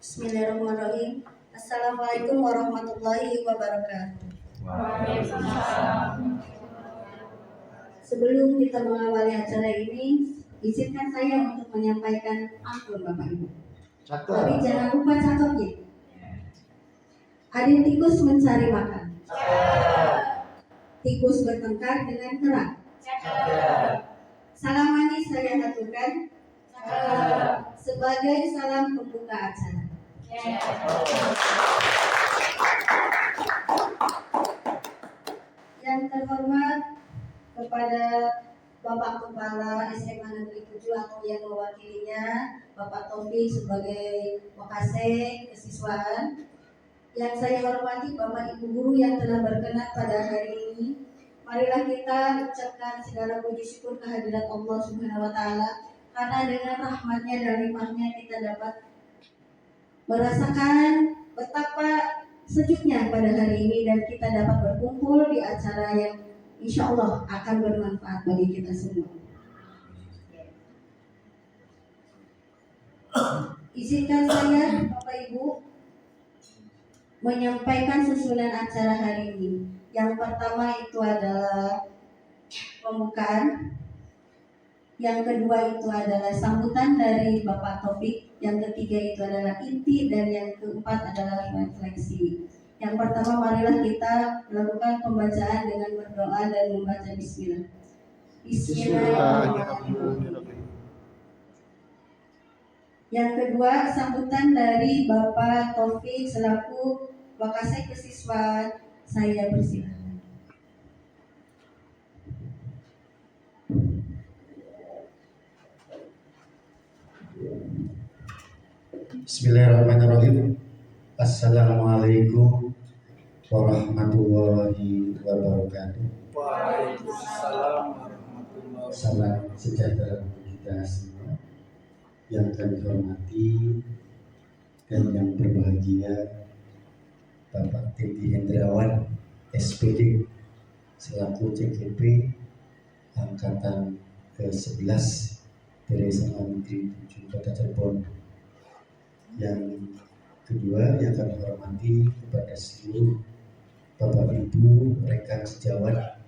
Bismillahirrahmanirrahim. Assalamualaikum warahmatullahi wabarakatuh. Waalaikumsalam. Sebelum kita mengawali acara ini, izinkan saya untuk menyampaikan ampun Bapak Ibu. Tapi jangan lupa catatnya. Ada tikus mencari makan. Tikus bertengkar dengan kera. Salam manis saya aturkan sebagai salam pembuka acara. Yang terhormat kepada Bapak Kepala SMA Negeri 7 atau yang mewakilinya, Bapak Tompi sebagai Wakasek Kesiswaan. Yang saya hormati Bapak Ibu Guru yang telah berkenan pada hari ini. Marilah kita ucapkan segala puji syukur kehadirat Allah Subhanahu wa Ta'ala, karena dengan rahmatnya dan limpahnya kita dapat merasakan betapa sejuknya pada hari ini dan kita dapat berkumpul di acara yang insya Allah akan bermanfaat bagi kita semua. Izinkan saya Bapak Ibu menyampaikan susunan acara hari ini. Yang pertama itu adalah pembukaan, yang kedua itu adalah sambutan dari Bapak Topik, yang ketiga itu adalah inti, dan yang keempat adalah refleksi. Yang pertama, marilah kita melakukan pembacaan dengan berdoa dan membaca bismillah. Bismillahirrahmanirrahim. Yang kedua, sambutan dari Bapak Taufik selaku Wakasek Kesiswaan. Saya persilakan. Bismillahirrahmanirrahim. Assalamualaikum warahmatullahi wabarakatuh. Waalaikumsalam warahmatullahi wabarakatuh. Salam sejahtera untuk kita semua. Yang kami hormati dan yang berbahagia Bapak Teddy Hendrawan SPD selaku CGP Angkatan ke-11 dari SMA Negeri 7 Kota Cirebon. Yang kedua yang kami hormati kepada seluruh Bapak Ibu rekan sejawat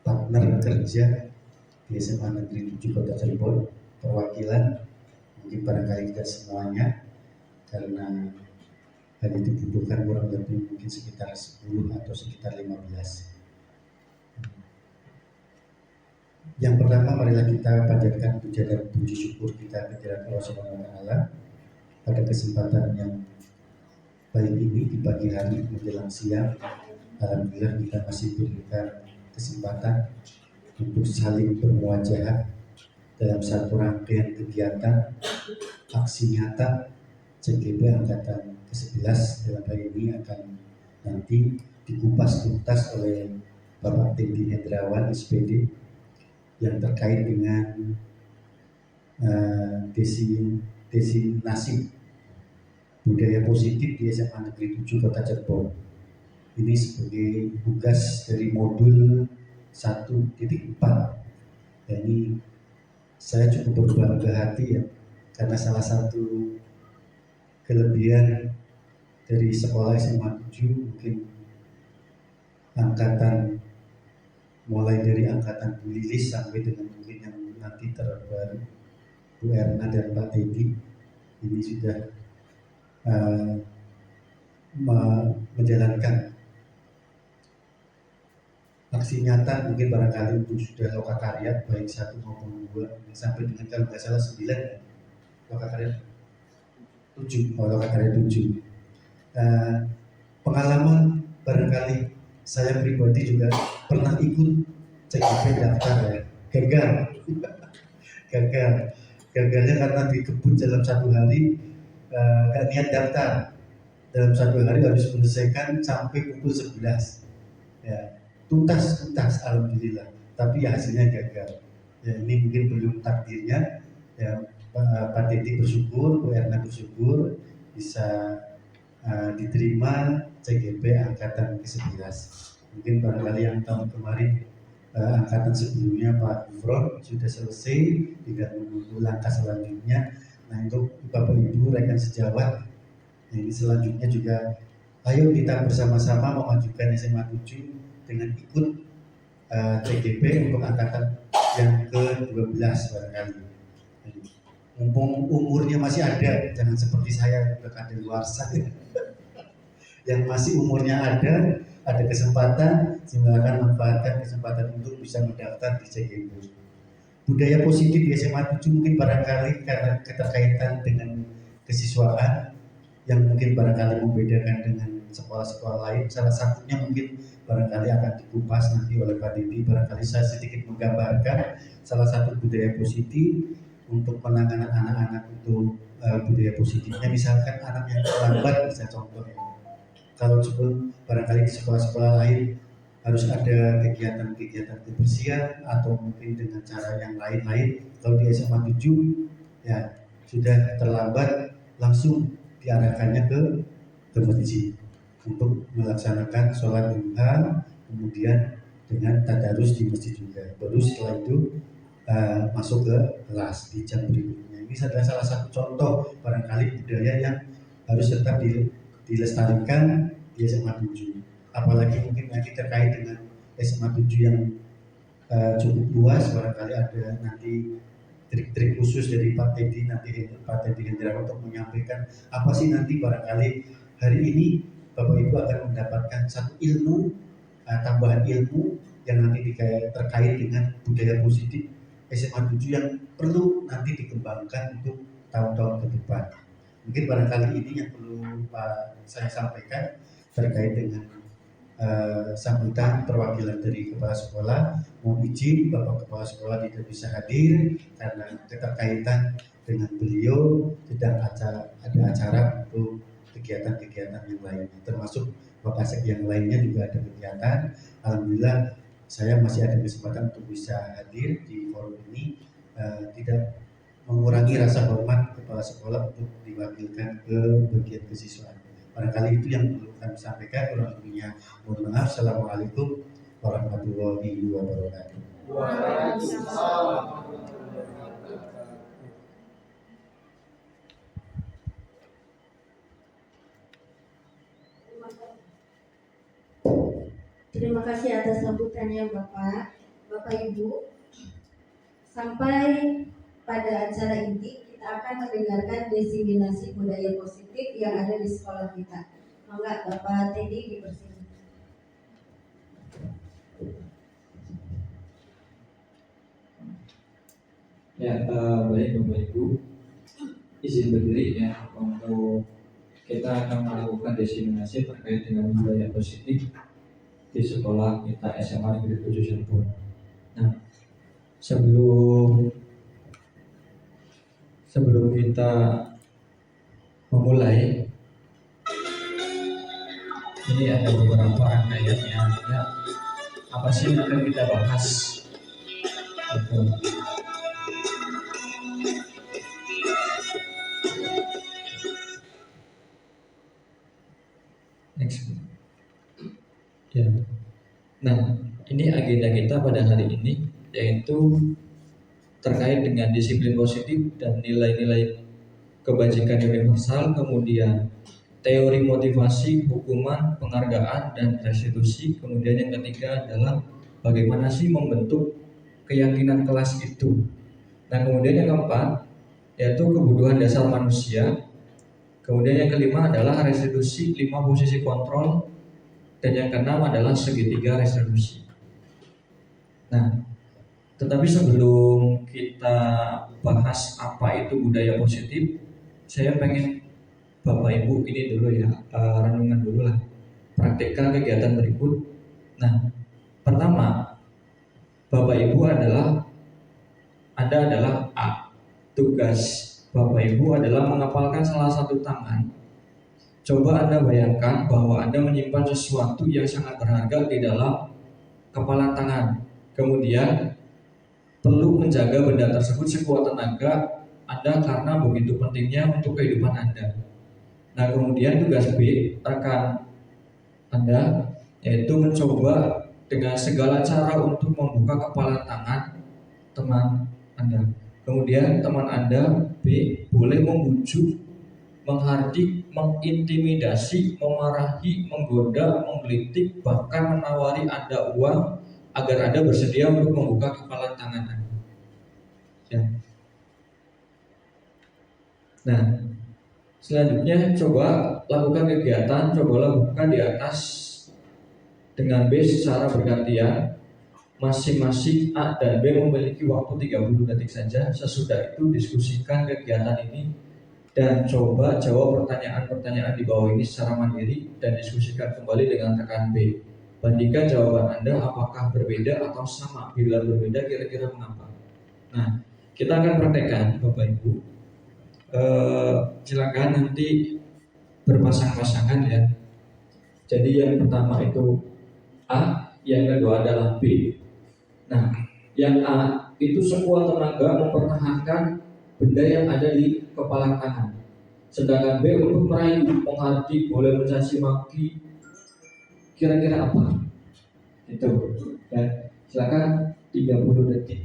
partner kerja di SMA Negeri 7 Kota Cirebon, perwakilan mungkin barangkali kita semuanya, karena hal itu dibutuhkan kurang lebih mungkin sekitar 10 atau sekitar 15. Yang pertama, marilah kita panjatkan puja dan puji syukur kita kehadirat Allah Subhanahu wa Ta'ala pada kesempatan yang baik ini di pagi hari menjelang siang. Alhamdulillah kita masih diberikan kesempatan untuk saling bermuajahah dalam satu rangkaian kegiatan aksi nyata CGP Angkatan ke-11 dalam hal ini akan nanti dikupas tuntas oleh Bapak Teddy Hendrawan SPD yang terkait dengan destinasi budaya positif di SMA Negeri 7 Kota Cirebon. Ini sebagai tugas dari modul 1.4. Dan ini saya cukup berbangga hati ya, karena salah satu kelebihan dari sekolah SMA 7 mungkin angkatan mulai dari angkatan Bu Lilis sampai dengan mungkin yang nanti terbaru Bu Erna dan Pak Teddy ini sudah menjalankan aksi nyata, mungkin barangkali untuk sudah lokakarya baik 1 maupun 2 sampai dengan kalau nggak salah 9 lokakarya 7, lokakarya 7. Pengalaman barangkali saya pribadi juga pernah ikut CGP daftar ya, gagalnya karena dikebut dalam 1 hari, gak niat daftar dalam satu hari harus menyelesaikan sampai pukul 11. Ya, tuntas alhamdulillah. Tapi ya hasilnya gagal. Ya, ini mungkin belum takdirnya. Ya, Pak Titi bersyukur, Bu Erna bersyukur bisa diterima CGP angkatan ke-11. Mungkin barangkali yang tahun kemarin angkatan sebelumnya Pak Gufron sudah selesai, tidak menunggu langkah selanjutnya. Nah, untuk Bapak Ibu rekan sejawat, ini selanjutnya juga ayo kita bersama-sama memajukan SMA 7 dengan ikut CGP untuk angkatan yang ke-12 barangkali. Mumpung umurnya masih ada, jangan seperti saya udah kadaluarsa. Yang masih umurnya ada kesempatan, silakan manfaatkan kesempatan untuk bisa mendaftar di CGP. Budaya positif di SMA 7 mungkin barangkali karena keterkaitan dengan kesiswaan yang mungkin barangkali membedakan dengan sekolah-sekolah lain. Salah satunya mungkin barangkali akan dikupas nanti oleh Pak Didi. Barangkali saya sedikit menggambarkan salah satu budaya positif untuk penanganan anak-anak untuk budaya positifnya. Misalkan anak yang terlambat, bisa contohnya. Kalau sebelum barangkali di sekolah-sekolah lain harus ada kegiatan-kegiatan kebersihan atau mungkin dengan cara yang lain-lain. Kalau di SMA 7 ya sudah terlambat langsung diarahkannya ke masjid untuk melaksanakan sholat duha, kemudian dengan tadarus di masjid juga. Baru setelah itu masuk ke kelas di jam berikutnya. Ini adalah salah satu contoh barangkali budaya yang harus tetap dilestarikan di SMA 7. Apalagi mungkin nanti terkait dengan SMA 7 yang cukup luas, barangkali ada nanti trik-trik khusus dari Pak Teddy Hendrawan untuk menyampaikan apa sih nanti barangkali hari ini Bapak Ibu akan mendapatkan satu ilmu, tambahan ilmu yang nanti terkait dengan budaya positif SMA 7 yang perlu nanti dikembangkan untuk tahun-tahun ke depan. Mungkin barangkali ini yang perlu saya sampaikan terkait dengan sambutan perwakilan dari Kepala Sekolah. Mohon izin Bapak Kepala Sekolah tidak bisa hadir karena keterkaitan dengan beliau sedang ada acara untuk kegiatan-kegiatan yang lainnya, termasuk Wakasek yang lainnya juga ada kegiatan. Alhamdulillah saya masih ada kesempatan untuk bisa hadir di forum ini, tidak mengurangi rasa hormat kepala sekolah untuk diwakilkan ke bagian kesiswaan. Barangkali itu yang perlu kami sampaikan. Kurang lebihnya mohon maaf. Assalamualaikum warahmatullahi wabarakatuh. Waalaikumsalam. Terima kasih atas sambutannya Bapak Ibu. Sampai pada acara ini kita akan mendengarkan diseminasi budaya positif yang ada di sekolah kita. Monggo Bapak Teddy dipersilakan. Ya, baik Bapak Ibu, izin berdiri ya untuk kita akan melakukan diseminasi terkait dengan budaya positif di sekolah kita SMA Negeri 7 Cirebon. Nah, sebelum kita memulai, ini ada beberapa rangkaian yang apa sih yang akan kita bahas. Next. Ya. Nah, ini agenda kita pada hari ini yaitu terkait dengan disiplin positif dan nilai-nilai kebajikan universal, kemudian teori motivasi, hukuman, penghargaan, dan restitusi. Kemudian yang ketiga adalah bagaimana sih membentuk keyakinan kelas itu. Nah, kemudian yang keempat yaitu kebutuhan dasar manusia. Kemudian yang kelima adalah restitusi 5 posisi kontrol, dan yang keenam adalah segitiga restitusi. Nah, tetapi sebelum kita bahas apa itu budaya positif, saya pengen Bapak Ibu ini dulu ya, renungan dulu lah, praktekkan kegiatan berikut. Nah, pertama, Bapak Ibu adalah A. Tugas Bapak Ibu adalah menghafalkan salah satu tangan Coba Anda bayangkan bahwa Anda menyimpan sesuatu yang sangat berharga di dalam kepala tangan. Kemudian perlu menjaga benda tersebut sekuat tenaga Anda karena begitu pentingnya untuk kehidupan Anda. Nah, kemudian tugas B rekan Anda yaitu mencoba dengan segala cara untuk membuka kepala tangan teman Anda. Kemudian teman Anda B boleh membujuk, menghardik, mengintimidasi, memarahi, menggoda, menggelitik, bahkan menawari Anda uang agar Anda bersedia untuk membuka kepala tangan Anda. Ya. Nah, selanjutnya coba lakukan kegiatan, coba lakukan di atas dengan B secara bergantian. Masing-masing A dan B memiliki waktu 30 detik saja. Sesudah itu diskusikan kegiatan ini dan coba jawab pertanyaan-pertanyaan di bawah ini secara mandiri dan diskusikan kembali dengan rekan B. Bandingkan jawaban Anda apakah berbeda atau sama. Bila berbeda, kira-kira mengapa? Nah, kita akan praktekkan Bapak Ibu. Silakan nanti berpasang-pasangan ya. Jadi yang pertama itu A, yang kedua adalah B. Nah, yang A itu sekuat tenaga mempertahankan benda yang ada di kepala tangan. Sedangkan B untuk merayu, menghardik, boleh mencaci maki. Kira-kira apa? Itu. Dan silakan 30 detik.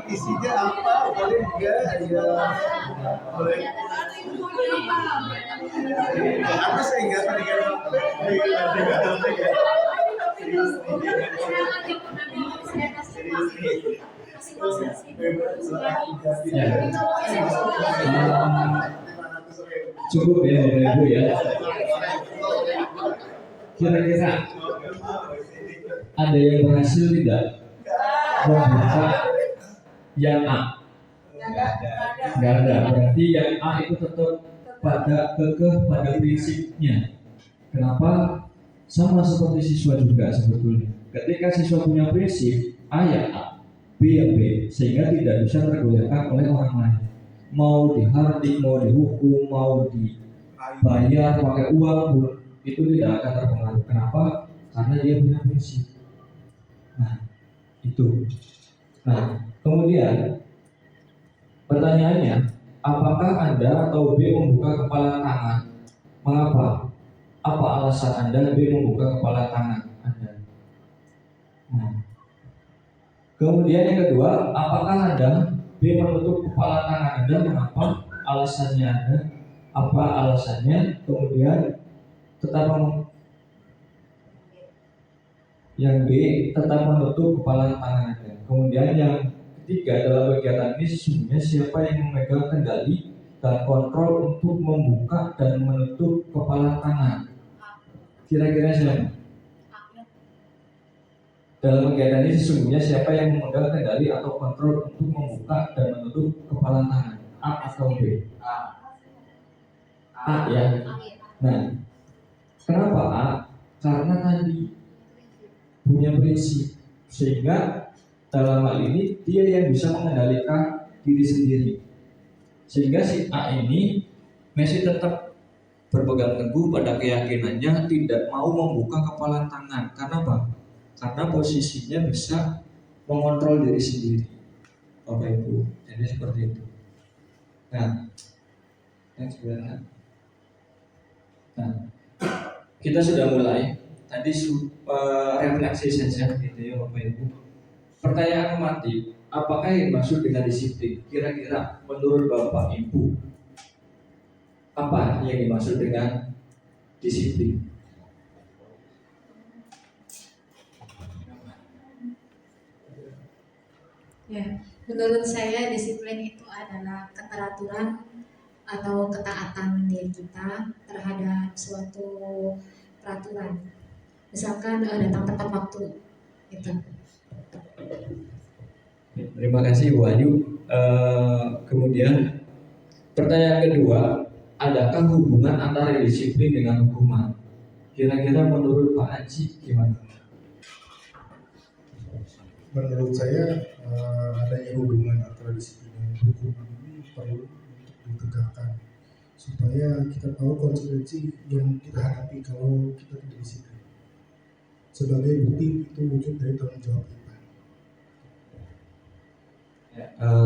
Isinya apa? Boleh enggak? Ya. Boleh. Apa saya enggak tadi Cukup ya Bapak Ibu ya. Kira-kira ada yang berhasil tidak membuka yang A? Nggak ada. Berarti yang A itu tetap kekeh pada prinsipnya. Kenapa? Sama seperti siswa juga sebetulnya. Ketika siswa punya prinsip A ya A, B ya B, sehingga tidak bisa tergoyahkan oleh orang lain. Mau dihardik, mau dihukum, mau dibayar pakai uang, itu tidak akan terpengaruh. Kenapa? Karena dia punya prinsip. Nah, itu. Nah, kemudian pertanyaannya, apakah Anda atau B membuka kepala tangan? Mengapa? Apa alasan Anda B membuka kepala tangan Anda? Nah, kemudian yang kedua, apakah Anda B menutup kepala tangan Anda? Mengapa? Alasannya Anda? Apa alasannya? Kemudian tetap yang B tetap menutup kepala tangan Anda. Kemudian yang ketiga, dalam kegiatan ini sesungguhnya siapa yang memegang kendali dan kontrol untuk membuka dan menutup kepala tangan? Kira-kira siapa? Dalam kegiatan ini sesungguhnya siapa yang memegang kendali atau kontrol untuk membuka dan menutup kepala tangan? A atau B? A ya. Nah, kenapa A? Karena tadi punya prinsip, sehingga dalam hal ini dia yang bisa mengendalikan diri sendiri, sehingga si A ini masih tetap berpegang teguh pada keyakinannya, tidak mau membuka kepala tangan. Karena apa? Karena posisinya bisa mengontrol diri sendiri, Bapak Ibu. Jadi seperti itu. Nah, yang sebenarnya, nah, kita sudah mulai. Tadi refleksi saja gitu ya Bapak Ibu. Pertanyaan mati, apakah yang dimaksud dengan disiplin? Kira-kira menurut Bapak Ibu, apa yang dimaksud dengan disiplin? Ya, menurut saya disiplin itu adalah keteraturan atau ketaatan diri kita terhadap suatu peraturan. Misalkan datang tepat waktu, gitu. Terima kasih Bu Ayu. Kemudian pertanyaan kedua, adakah hubungan antara disiplin dengan hukuman? Kira-kira menurut Pak Haji gimana? Menurut saya adanya hubungan antara disiplin dan hukuman ini perlu untuk ditegakkan supaya kita tahu konsekuensi yang kita hadapi kalau kita tidak disiplin. Sebagai bukti itu wujud dari tanggung jawab kita.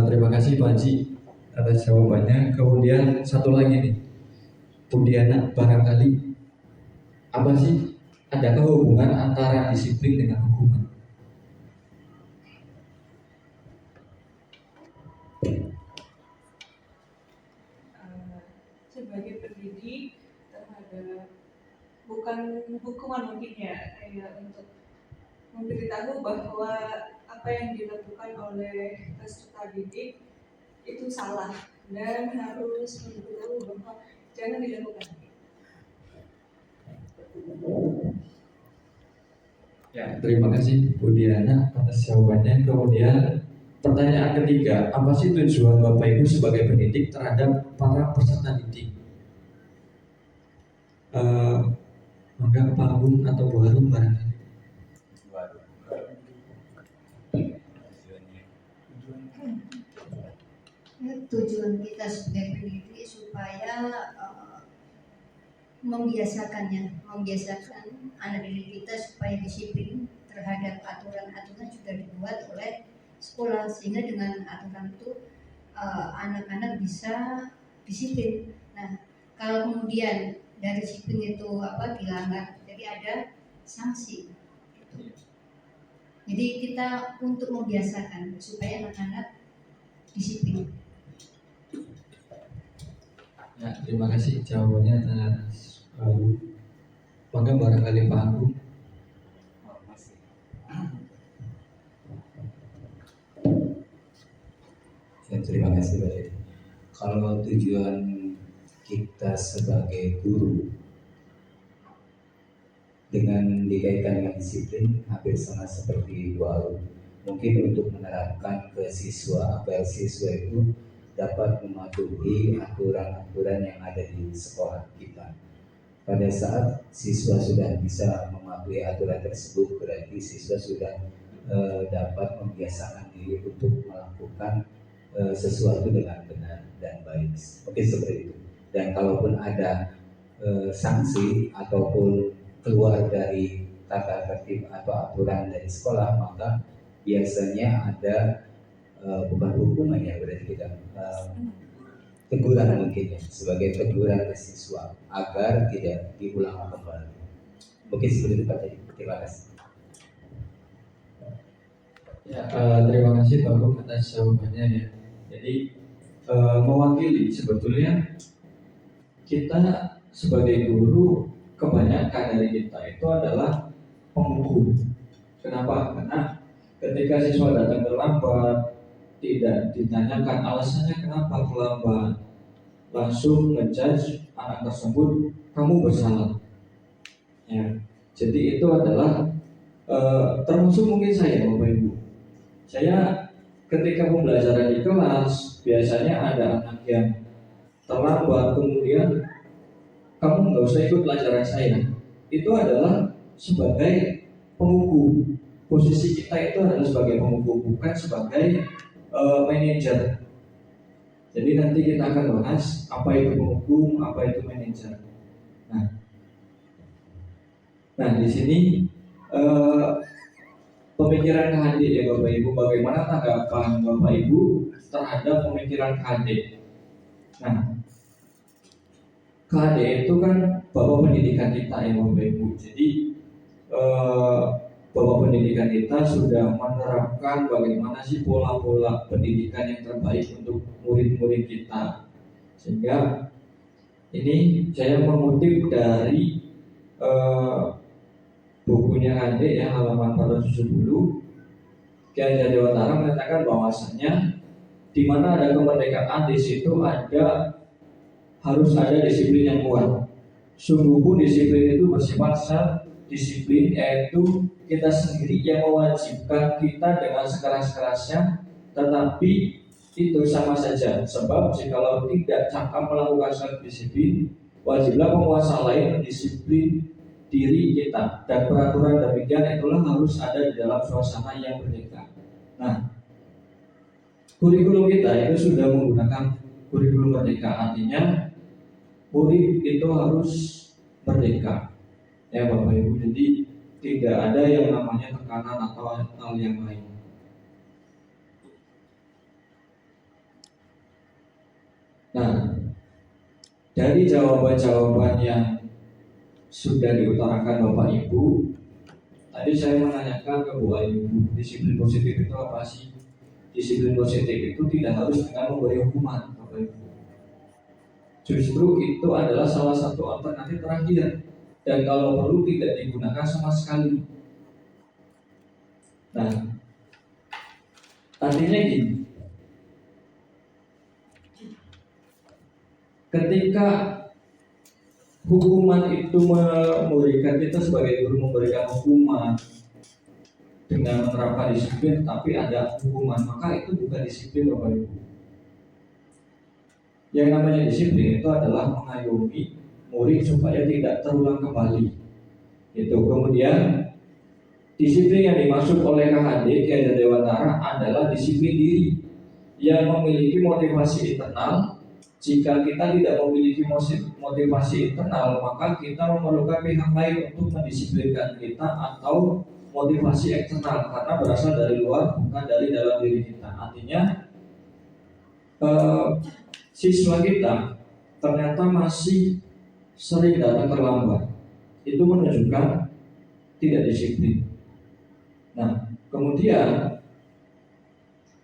Terima kasih Pak Haji atas jawabannya. Kemudian satu lagi nih, Bu Diana, barangkali apa sih, adakah hubungan antara disiplin dengan hukuman? Sebagai pendidik terhadap bukan hukuman mungkin ya, kayak untuk memberitahu bahwa apa yang dilakukan oleh peserta didik itu salah dan harus memberitahu bahwa jangan dilakukan. Ya, terima kasih Bu Diana atas jawabannya. Kemudian pertanyaan ketiga, apa sih tujuan Bapak Ibu sebagai pendidik terhadap para peserta didik? Maka Pak Agung atau Bu Harum barangkali. Tujuan kita sebagai pendidik supaya membiasakan anak didik kita supaya disiplin terhadap aturan-aturan sudah dibuat oleh sekolah, sehingga dengan aturan itu anak-anak bisa disiplin. Nah, kalau kemudian dari disiplin itu dilanggar, jadi ada sanksi. Jadi kita untuk membiasakan supaya anak-anak disiplin. Ya, terima kasih jawabannya atas maka barangkali Pak Agung. Ya, terima kasih Pak Dedi. Kalau tujuan kita sebagai guru dengan dikaitkan dengan disiplin hampir sama seperti Bu Arum, mungkin untuk menerapkan ke siswa agar siswa itu dapat mematuhi aturan-aturan yang ada di sekolah kita. Pada saat siswa sudah bisa mematuhi aturan tersebut, berarti siswa sudah dapat membiasakan diri untuk melakukan sesuatu dengan benar dan baik. Mungkin seperti itu. Dan kalaupun ada sanksi ataupun keluar dari tata tertib atau aturan dari sekolah, maka biasanya ada bukan hukuman ya, berarti kita teguran mungkin ya, sebagai teguran ke siswa agar tidak diulang kembali. Mungkin seperti itu Pak Dedi. Terima kasih. Ya, terima kasih Pak Agung atas jawabannya ya. Jadi mewakili sebetulnya kita sebagai guru, kebanyakan dari kita itu adalah penghukum. Kenapa? Karena ketika siswa datang terlambat, tidak ditanyakan alasannya kenapa terlambat, langsung ngejudge anak tersebut, kamu bersalah. Ya, jadi itu adalah termasuk mungkin saya, Bapak Ibu. Saya ketika pembelajaran di kelas biasanya ada anak yang terlambat, kemudian kamu nggak usah ikut pelajaran saya. Itu adalah sebagai penghukum. Posisi kita itu adalah sebagai penghukum, bukan sebagai manajer. Jadi nanti kita akan bahas apa itu penghukum, apa itu manajer. Nah di sini pemikiran KHD ya Bapak Ibu, bagaimana tanggapan Bapak Ibu terhadap pemikiran KHD? Nah, KHD itu kan Bapak pendidikan kita ya Bapak Ibu. Jadi Bapak pendidikan kita sudah menerapkan bagaimana sih pola-pola pendidikan yang terbaik untuk murid-murid kita. Sehingga ini saya mengutip dari bukunya KHD ya, halaman 470. Ki Hajar Dewantara mengatakan bahwasanya di mana ada kemerdekaan, di situ harus ada disiplin yang kuat. Sungguh pun disiplin itu bersifat self-disiplin, yaitu kita sendiri yang mewajibkan kita dengan sekeras-kerasnya, tetapi itu sama saja. Sebab jikalau tidak cakap melakukan suatu disiplin, wajiblah penguasa lain mendisiplin diri kita, dan peraturan demikian itulah harus ada di dalam suasana yang merdeka. Nah, kurikulum kita itu sudah menggunakan kurikulum merdeka, artinya murid itu harus merdeka, ya Bapak Ibu. Jadi tidak ada yang namanya tekanan atau hal yang lain. Nah, dari jawaban-jawaban yang sudah diutarakan Bapak Ibu, tadi saya menanyakan ke Bu Ayu, disiplin positif itu apa sih? Disiplin positif itu tidak harus dengan memberi hukuman, Bapak Ibu. Justru itu adalah salah satu alternatif terakhir, dan kalau perlu tidak digunakan sama sekali. Nah, artinya gini, ketika hukuman itu memberikan, kita sebagai guru memberikan hukuman dengan menerapkan disiplin, tapi ada hukuman, maka itu bukan disiplin, Bapak Ibu. Yang namanya disiplin itu adalah mengayomi murid supaya tidak terulang kembali. Itu kemudian disiplin yang dimaksud oleh KHD Ki Hajar Dewantara adalah disiplin diri yang memiliki motivasi internal. Jika kita tidak memiliki motivasi internal, maka kita memerlukan pihak lain untuk mendisiplinkan kita, atau motivasi eksternal karena berasal dari luar, bukan dari dalam diri kita. Artinya siswa kita ternyata masih sering datang terlambat, itu menunjukkan tidak disiplin. Nah, kemudian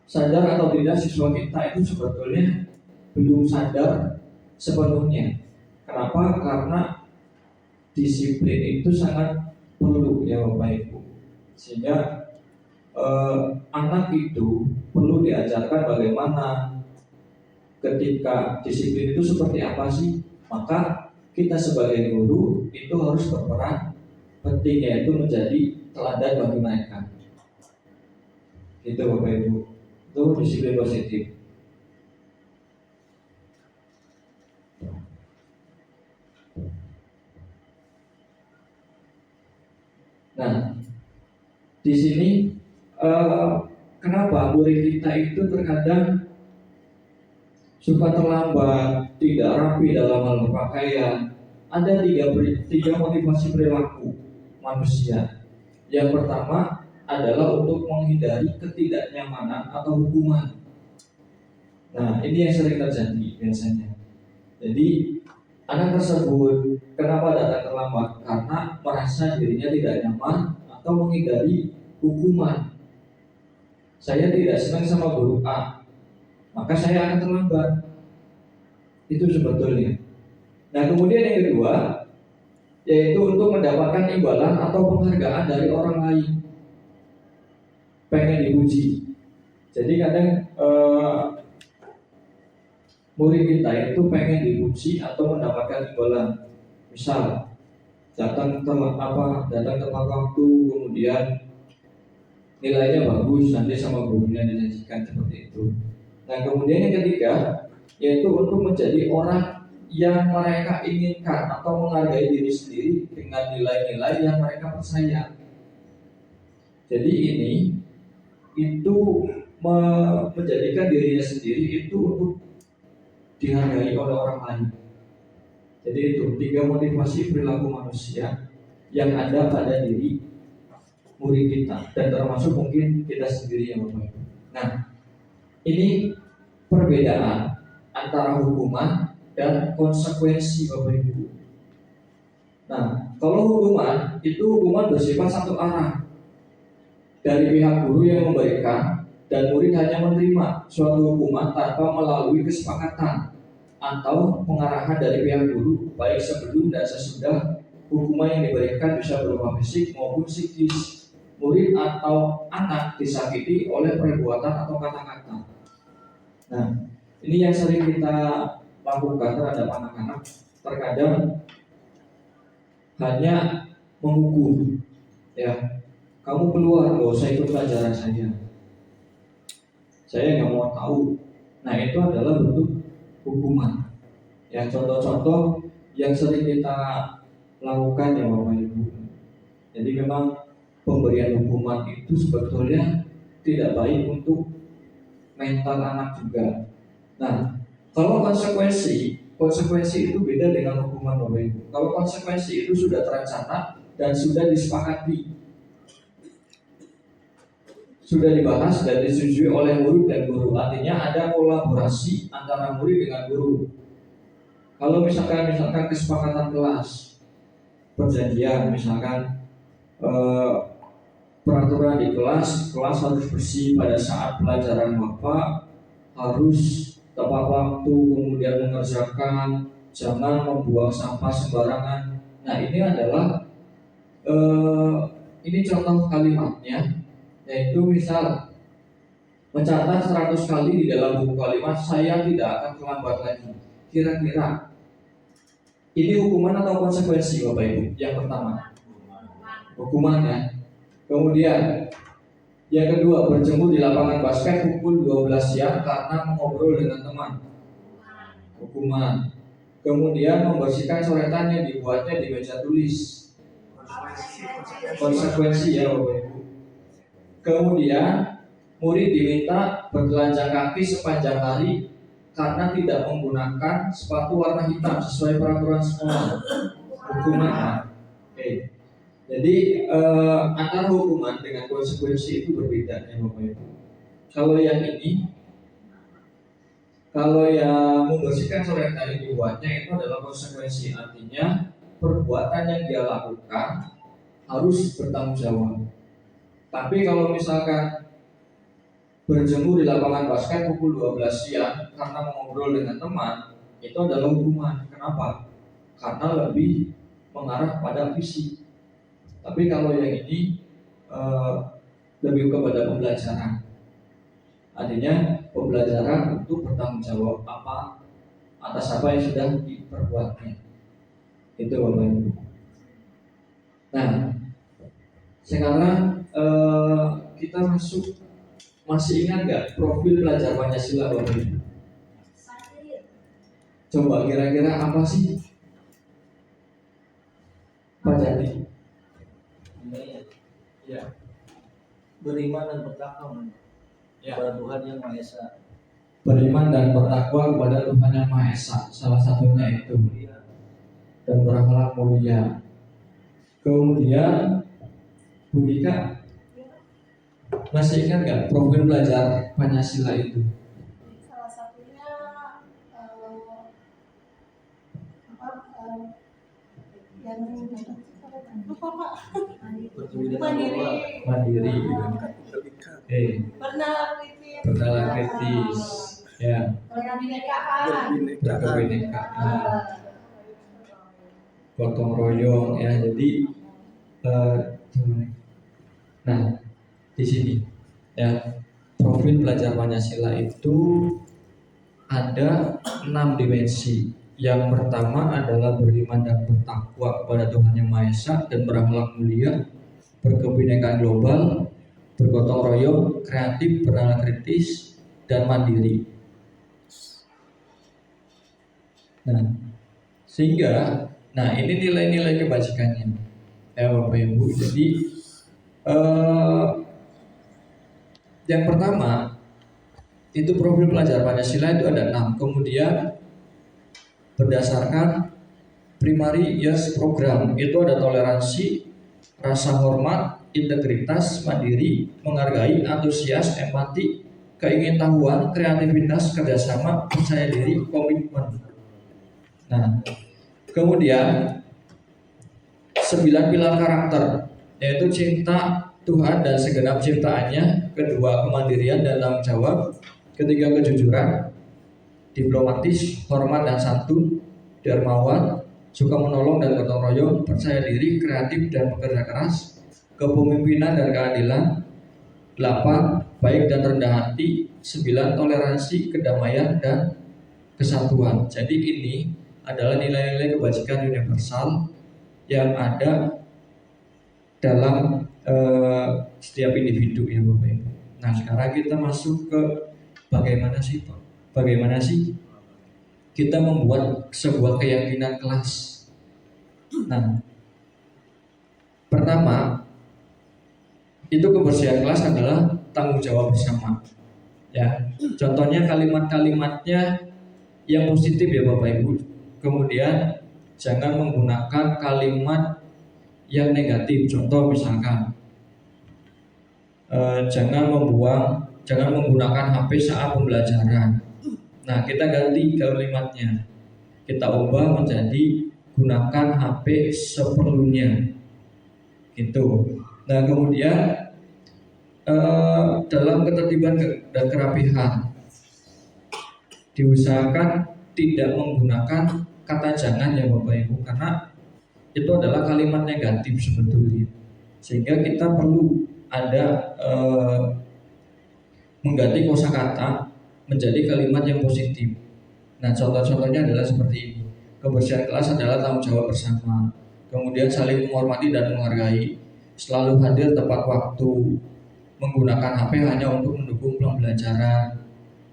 sadar atau tidak siswa kita itu sebetulnya belum sadar sepenuhnya. Kenapa? Karena disiplin itu sangat perlu, ya Bapak Ibu. Sehingga anak itu perlu diajarkan bagaimana ketika disiplin itu seperti apa sih. Maka kita sebagai guru itu harus berperan penting, yaitu menjadi teladan bagi mereka. Itu Bapak Ibu, itu disiplin positif. Nah, di sini kenapa murid kita itu terkadang suka terlambat, tidak rapi dalam hal berpakaian? Ada tiga motivasi perilaku manusia. Yang pertama adalah untuk menghindari ketidaknyamanan atau hukuman. Nah, ini yang sering terjadi biasanya. Jadi anak tersebut kenapa datang terlambat? Karena merasa dirinya tidak nyaman atau menghindari hukuman. Saya tidak senang sama guru A, maka saya akan terlambat. Itu sebetulnya. Nah, kemudian yang kedua, yaitu untuk mendapatkan imbalan atau penghargaan dari orang lain. Pengen dipuji. Jadi kadang murid kita itu pengen dipuji atau mendapatkan imbalan. Misal datang tepat waktu, kemudian nilainya bagus, nanti sama gurunya dijanjikan seperti itu. Nah, kemudian yang ketiga, yaitu untuk menjadi orang yang mereka inginkan atau menghargai diri sendiri dengan nilai-nilai yang mereka percaya. Jadi ini itu menjadikan dirinya sendiri itu untuk dihargai oleh orang lain. Jadi itu tiga motivasi perilaku manusia yang ada pada diri murid kita, dan termasuk mungkin kita sendiri yang Bapak Ibu. Nah, ini perbedaan antara hukuman dan konsekuensi Bapak Ibu. Nah, kalau hukuman itu hukuman bersifat satu arah dari pihak guru yang memberikan, dan murid hanya menerima suatu hukuman tanpa melalui kesepakatan atau pengarahan dari pihak guru, baik sebelum dan sesudah hukuman yang diberikan bisa berupa fisik maupun psikis. Murid atau anak disakiti oleh perbuatan atau kata-kata. Nah, ini yang sering kita lakukan terhadap anak-anak. Terkadang hanya menghukum, ya, kamu keluar, nggak usah ikut pelajaran saya nggak mau tahu Nah, itu adalah bentuk hukuman. Ya, contoh-contoh yang sering kita lakukan ya Bapak Ibu. Jadi memang pemberian hukuman itu sebetulnya tidak baik untuk mental anak juga. Nah, kalau konsekuensi itu beda dengan hukuman Bapak Ibu. Kalau konsekuensi itu sudah terencana dan sudah disepakati, sudah dibahas dan disetujui oleh murid dan guru. Artinya ada kolaborasi antara murid dengan guru. Kalau misalkan kesepakatan kelas, perjanjian, misalkan peraturan di kelas harus bersih pada saat pelajaran Bapak, harus tepat waktu, kemudian mengerjakan, jangan membuang sampah sembarangan. Nah, ini adalah ini contoh kalimatnya, yaitu misal mencatat 100 kali di dalam buku kalimat, saya tidak akan terlambat lagi. Kira-kira ini hukuman atau konsekuensi Bapak Ibu? Yang pertama, hukuman ya. Kemudian yang kedua, berjemur di lapangan basket pukul 12 siang karena mengobrol dengan teman. Hukuman. Kemudian membersihkan coretan yang dibuatnya di meja tulis. Konsekuensi ya Bapak Ibu. Kemudian murid diminta bertelanjang kaki sepanjang hari karena tidak menggunakan sepatu warna hitam sesuai peraturan sekolah. Hukuman. Oke. Jadi antara hukuman dengan konsekuensi itu berbeda ya Bapak Ibu. Kalau yang ini, kalau yang membersihkan coretan yang dibuatnya itu adalah konsekuensi, artinya perbuatan yang dia lakukan harus bertanggung jawab. Tapi kalau misalkan berjemur di lapangan basket pukul 12 siang karena mengobrol dengan teman, itu adalah hukuman. Kenapa? Karena lebih mengarah pada fisik. Tapi kalau yang ini lebih kepada pembelajaran. Artinya pembelajaran untuk bertanggung jawab atas apa yang sudah diperbuatnya. Itu Bapak Ibu. Nah, sekarang kita masih ingat nggak profil pelajar Pancasila Bapak Ibu? Coba kira-kira apa sih Pak Jati? Ya. Beriman dan bertakwa kepada Tuhan yang Maha Esa. Beriman dan bertakwa kepada Tuhan yang Maha Esa, salah satunya itu. Dan berakhlak mulia. Kemudian Bu Dika, masih ingat nggak profil pelajar Pancasila itu? Salah satunya yang lupa Pak. Mandiri gitu. Bernalar kritis. Bernalar kritis. Ya. Berkebinekaan. Gotong royong ya. Jadi nah, di sini ya, profil pelajar Pancasila itu ada 6 dimensi. Yang pertama adalah beriman dan bertakwa kepada Tuhan yang Maha Esa dan berakhlak mulia, berkebinekaan global, bergotong royong, kreatif, bernalar kritis, dan mandiri. Nah, sehingga, ini nilai-nilai kebajikannya ya Bapak Ibu. Jadi yang pertama itu profil pelajar Pancasila itu ada 6. Kemudian berdasarkan primary program itu ada toleransi, rasa hormat, integritas, mandiri, menghargai, antusias, empati, keingintahuan, kreativitas, kerjasama, percaya diri, komitmen. Nah, kemudian 9 pilar karakter, yaitu cinta Tuhan dan segenap ciptaannya, kedua kemandirian dan tanggung jawab, ketiga kejujuran, diplomatis, hormat dan santun, dermawan, suka menolong dan gotong royong, percaya diri, kreatif dan bekerja keras, kepemimpinan dan keadilan, 8 baik dan rendah hati, 9 toleransi, kedamaian dan kesatuan. Jadi ini adalah nilai-nilai kebajikan universal yang ada dalam setiap individu ya Bapak Ibu. Nah, sekarang kita masuk ke bagaimana sih Pak bagaimana sih kita membuat sebuah keyakinan kelas. Nah, pertama itu kebersihan kelas adalah tanggung jawab bersama. Ya, contohnya kalimat-kalimatnya yang positif ya Bapak Ibu. Kemudian jangan menggunakan kalimat yang negatif. Contoh misalkan jangan menggunakan HP saat pembelajaran. Nah, kita ganti kalimatnya. Kita ubah menjadi gunakan HP seperlunya. Gitu. Nah, kemudian dalam ketertiban dan kerapihan diusahakan tidak menggunakan kata jangan ya Bapak Ibu, karena itu adalah kalimat negatif sebetulnya. Sehingga kita perlu ada mengganti kosakata menjadi kalimat yang positif. Nah, contoh-contohnya adalah seperti ini. Kebersihan kelas adalah tanggung jawab bersama. Kemudian saling menghormati dan menghargai, selalu hadir tepat waktu, menggunakan HP hanya untuk mendukung pembelajaran,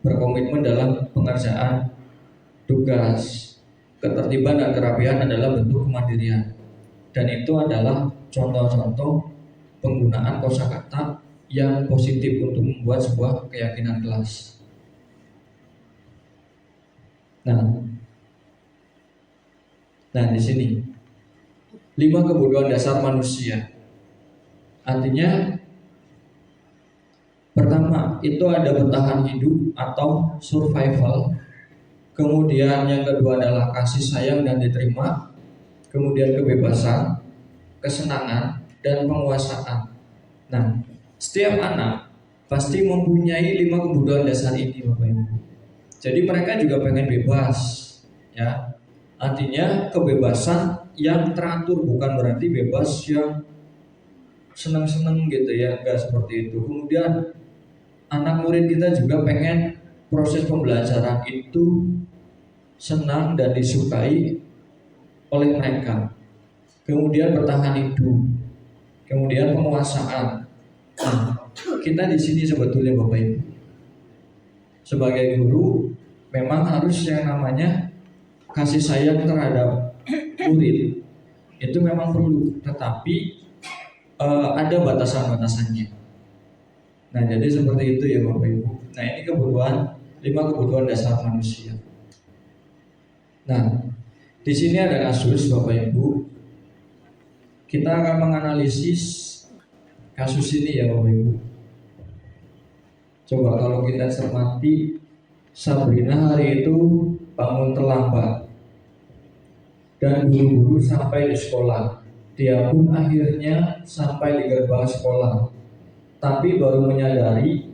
berkomitmen dalam pengerjaan tugas. Ketertiban dan kerapihan adalah bentuk kemandirian. Dan itu adalah contoh-contoh penggunaan kosakata yang positif untuk membuat sebuah keyakinan kelas. Nah di sini 5 kebutuhan dasar manusia. Artinya pertama itu ada bertahan hidup atau survival. Kemudian yang kedua adalah kasih sayang dan diterima. Kemudian kebebasan, kesenangan, dan penguasaan. Nah, setiap anak pasti mempunyai 5 kebutuhan dasar ini Bapak Ibu. Jadi mereka juga pengen bebas, ya. Artinya kebebasan yang teratur, bukan berarti bebas yang seneng-seneng gitu ya, enggak seperti itu. Kemudian anak murid kita juga pengen proses pembelajaran itu senang dan disukai oleh mereka. Kemudian bertahan hidup, kemudian penguasaan. Nah, kita di sini sebetulnya Bapak Ibu sebagai guru memang harus yang namanya kasih sayang terhadap murid itu memang perlu, tetapi ada batasan-batasannya. Nah, jadi seperti itu ya Bapak Ibu. Nah, ini 5 kebutuhan dasar manusia. Nah, di sini ada kasus Bapak Ibu. Kita akan menganalisis kasus ini ya Bapak Ibu. Coba kalau kita cermati, Sabrina hari itu bangun terlambat dan buru-buru sampai di sekolah. Dia pun akhirnya sampai di gerbang sekolah, tapi baru menyadari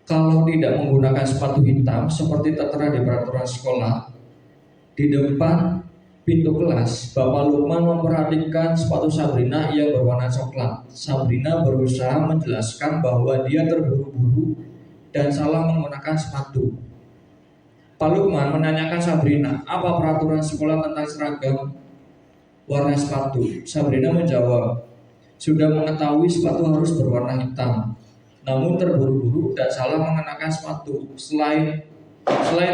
kalau tidak menggunakan sepatu hitam seperti tertera di peraturan sekolah. Di depan pintu kelas, Bapak Lukman memperhatikan sepatu Sabrina yang berwarna coklat. Sabrina berusaha menjelaskan bahwa dia terburu-buru dan salah menggunakan sepatu. Pak Lukman menanyakan Sabrina, apa peraturan sekolah tentang seragam warna sepatu? Sabrina menjawab, sudah mengetahui sepatu harus berwarna hitam, namun terburu-buru dan salah mengenakan sepatu. Selain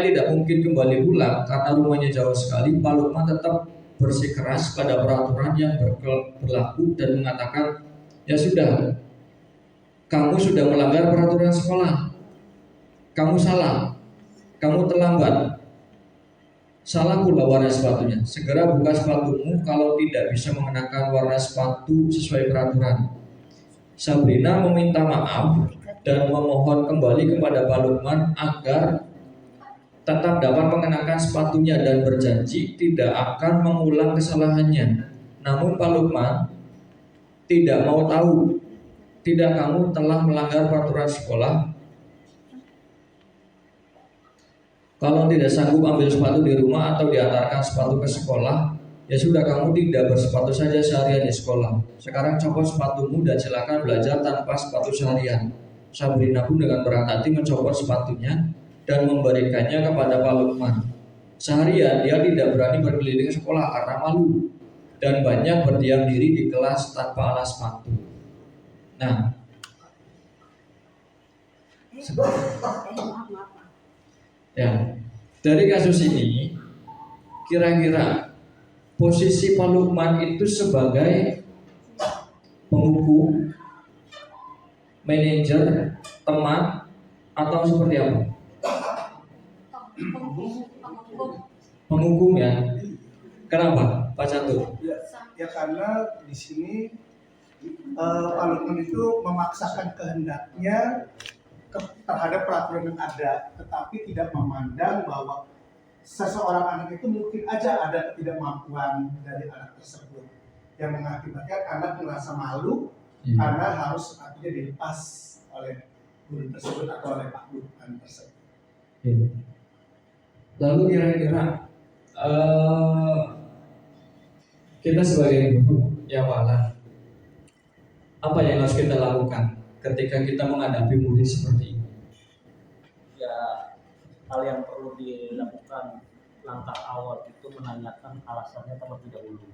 tidak mungkin kembali pulang karena rumahnya jauh sekali, Pak Lukman tetap bersikeras pada peraturan yang berlaku dan mengatakan, ya sudah, kamu sudah melanggar peraturan sekolah, kamu salah, kamu terlambat, salah pula warna sepatunya. Segera buka sepatumu kalau tidak bisa mengenakan warna sepatu sesuai peraturan. Sabrina meminta maaf dan memohon kembali kepada Pak Lukman agar tetap dapat mengenakan sepatunya dan berjanji tidak akan mengulang kesalahannya. Namun Pak Lukman tidak mau tahu. Tidak, kamu telah melanggar peraturan sekolah. Kalau tidak sanggup ambil sepatu di rumah atau diantarkan sepatu ke sekolah, ya sudah, kamu tidak bersepatu saja seharian di sekolah. Sekarang copot sepatumu dan silakan belajar tanpa sepatu seharian. Sabrina pun dengan berat hati mencopot sepatunya dan memberikannya kepada Pak Lukman. Seharian dia tidak berani berkeliling sekolah karena malu dan banyak berdiam diri di kelas tanpa alas sepatu. Nah, Ya, dari kasus ini kira-kira posisi Pak Lukman itu sebagai penghukum, manajer, teman, atau seperti apa? Penghukum ya. Kenapa, Pak Catur? Ya karena di sini Pak Lukman itu memaksakan kehendaknya terhadap peraturan yang ada, tetapi tidak memandang bahwa seseorang anak itu mungkin aja ada ketidakmampuan dari anak tersebut yang mengakibatkan anak merasa malu karena harus artinya dilepas oleh guru tersebut atau oleh Pak Lukman tersebut. Lalu kira-kira kita sebagai guru ya Pak Alan, apa yang harus kita lakukan ketika kita menghadapi murid seperti ini? Ya, hal yang perlu dilakukan langkah awal itu menanyakan alasannya terlebih dahulu.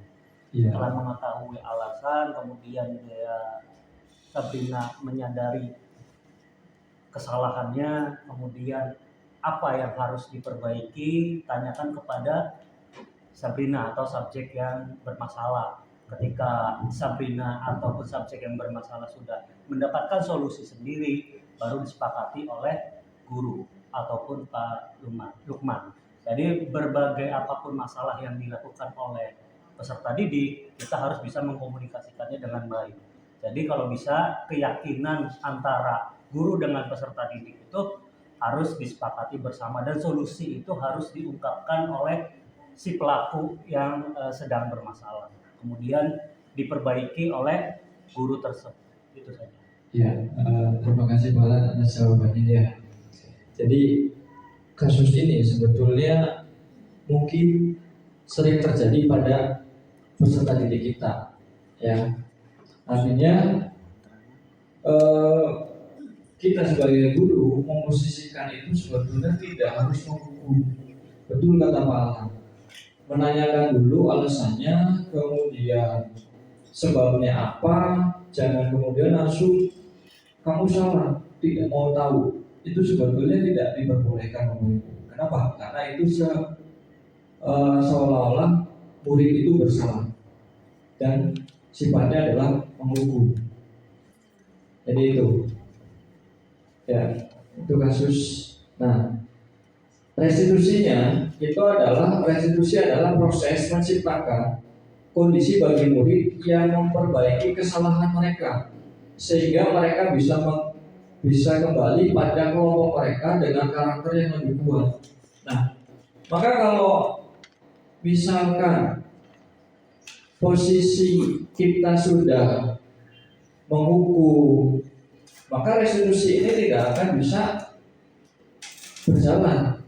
Setelah mengetahui alasan, kemudian Sabrina menyadari kesalahannya, kemudian apa yang harus diperbaiki, tanyakan kepada Sabrina atau subjek yang bermasalah. Ketika Sabrina ataupun subjek yang bermasalah sudah mendapatkan solusi sendiri, baru disepakati oleh guru ataupun Pak Lukman. Jadi berbagai apapun masalah yang dilakukan oleh peserta didik, kita harus bisa mengkomunikasikannya dengan baik. Jadi kalau bisa keyakinan antara guru dengan peserta didik itu harus disepakati bersama, dan solusi itu harus diungkapkan oleh si pelaku yang sedang bermasalah, kemudian diperbaiki oleh guru tersebut. Itu saja. Ya, terima kasih Pak Alan atas jawabannya ya. Jadi kasus ini sebetulnya mungkin sering terjadi pada peserta didik kita, ya. Artinya kita sebagai guru memposisikan itu sebetulnya tidak harus menghukum. Betul kata Pak Alan. Menanyakan dulu alasannya, kemudian sebabnya apa, jangan kemudian langsung kamu salah, tidak mau tahu. Itu sebetulnya tidak diperbolehkan oleh Ibu. Kenapa? Karena itu seolah-olah murid itu bersalah dan sifatnya adalah menghukum. Jadi itu, ya, itu kasus. Nah, restitusi adalah proses menciptakan kondisi bagi murid yang memperbaiki kesalahan mereka sehingga mereka bisa kembali pada kelompok mereka dengan karakter yang lebih kuat. Nah, maka kalau misalkan posisi kita sudah menghukum, maka restitusi ini tidak akan bisa berjalan.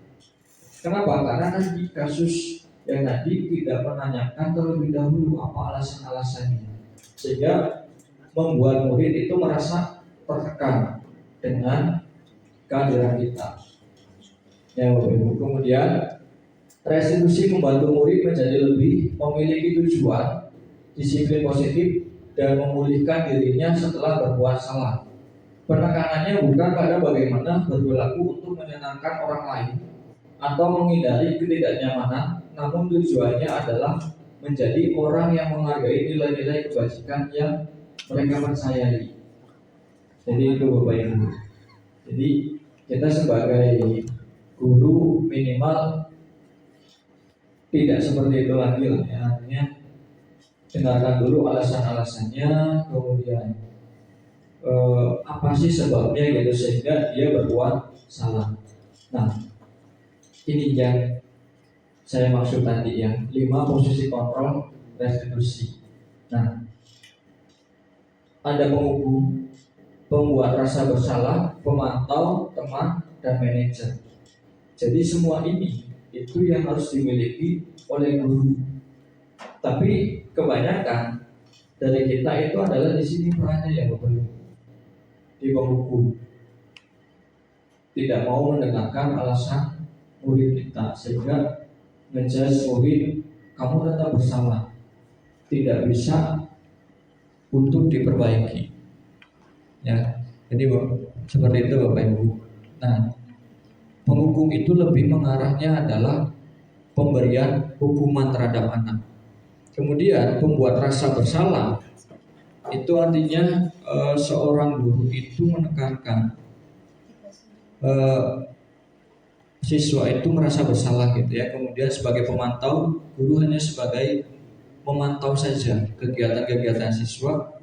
Kenapa? Karena nanti kasus yang tadi tidak menanyakan terlebih dahulu apa alasan-alasannya, sehingga membuat murid itu merasa tertekan dengan kehadiran kita. Ya, Bapak Ibu. Kemudian restitusi membantu murid menjadi lebih memiliki tujuan, disiplin positif, dan memulihkan dirinya setelah berbuat salah. Penekanannya bukan pada bagaimana berperilaku untuk menyenangkan orang lain atau menghindari ketidaknyamanan, namun tujuannya adalah menjadi orang yang menghargai nilai-nilai kebajikan yang mereka percayai. Jadi itu Bapak Ibu. Jadi kita sebagai guru minimal tidak seperti itu lagi lah ya. Artinya dengarkan dulu alasan-alasannya, kemudian apa sih sebabnya gitu sehingga dia berbuat salah. Nah, ini yang saya maksud tadi ya, 5 posisi kontrol restitusi. Nah, ada penghukum, pembuat rasa bersalah, pemantau, teman, dan manajer. Jadi semua ini itu yang harus dimiliki oleh guru. Tapi kebanyakan dari kita itu adalah di sini perannya ya Bapak Ibu, di penghukum, tidak mau mendengarkan alasan murid kita sehingga ngejudge murid, kamu tetap bersalah, tidak bisa untuk diperbaiki. Ya, jadi seperti itu Bapak Ibu. Nah, penghukum itu lebih mengarahnya adalah pemberian hukuman terhadap anak. Kemudian pembuat rasa bersalah itu artinya seorang guru itu menekankan siswa itu merasa bersalah gitu ya. Kemudian sebagai pemantau, guru hanya sebagai memantau saja kegiatan-kegiatan siswa.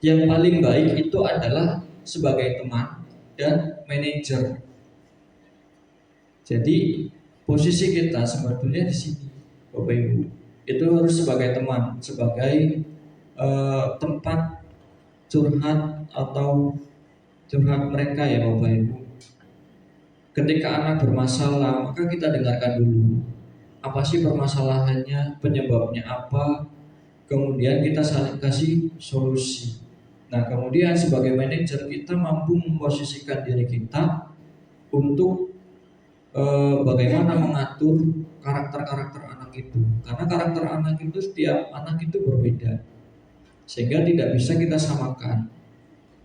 Yang paling baik itu adalah sebagai teman dan manajer. Jadi posisi kita sebetulnya di sini, Bapak Ibu, itu harus sebagai teman, sebagai tempat curhat atau curhat mereka ya Bapak Ibu. Ketika anak bermasalah, maka kita dengarkan dulu apa sih permasalahannya, penyebabnya apa, kemudian kita saling kasih solusi. Nah, kemudian sebagai manajer kita mampu memposisikan diri kita untuk bagaimana mengatur karakter-karakter anak itu. Karena karakter anak itu, setiap anak itu berbeda, sehingga tidak bisa kita samakan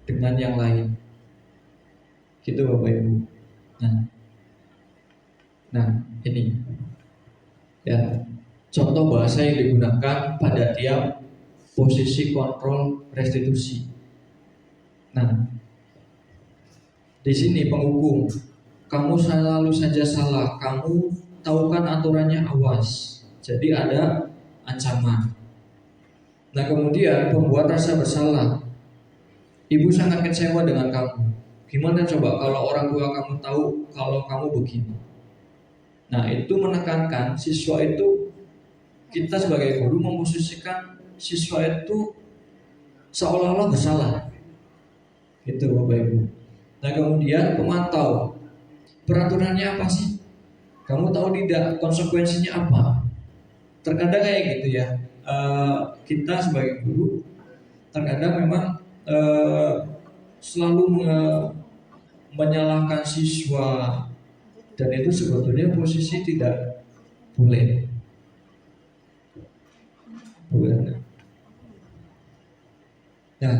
dengan yang lain. Gitu Bapak Ibu. Nah ini ya contoh bahasa yang digunakan pada tiap posisi kontrol restitusi. Nah, di sini penghukum, kamu selalu saja salah, kamu tahu kan aturannya, awas. Jadi ada ancaman. Nah, kemudian pembuat rasa bersalah, ibu sangat kecewa dengan kamu. Gimana coba kalau orang tua kamu tahu kalau kamu begini? Nah, itu menekankan siswa itu, kita sebagai guru memposisikan siswa itu seolah-olah bersalah. Itu Bapak Ibu. Nah, kemudian pemantau, peraturannya apa sih? Kamu tahu tidak konsekuensinya apa? Terkadang kayak gitu ya. Kita sebagai guru terkadang memang selalu menyalahkan siswa, dan itu sebetulnya posisi tidak boleh. Nah,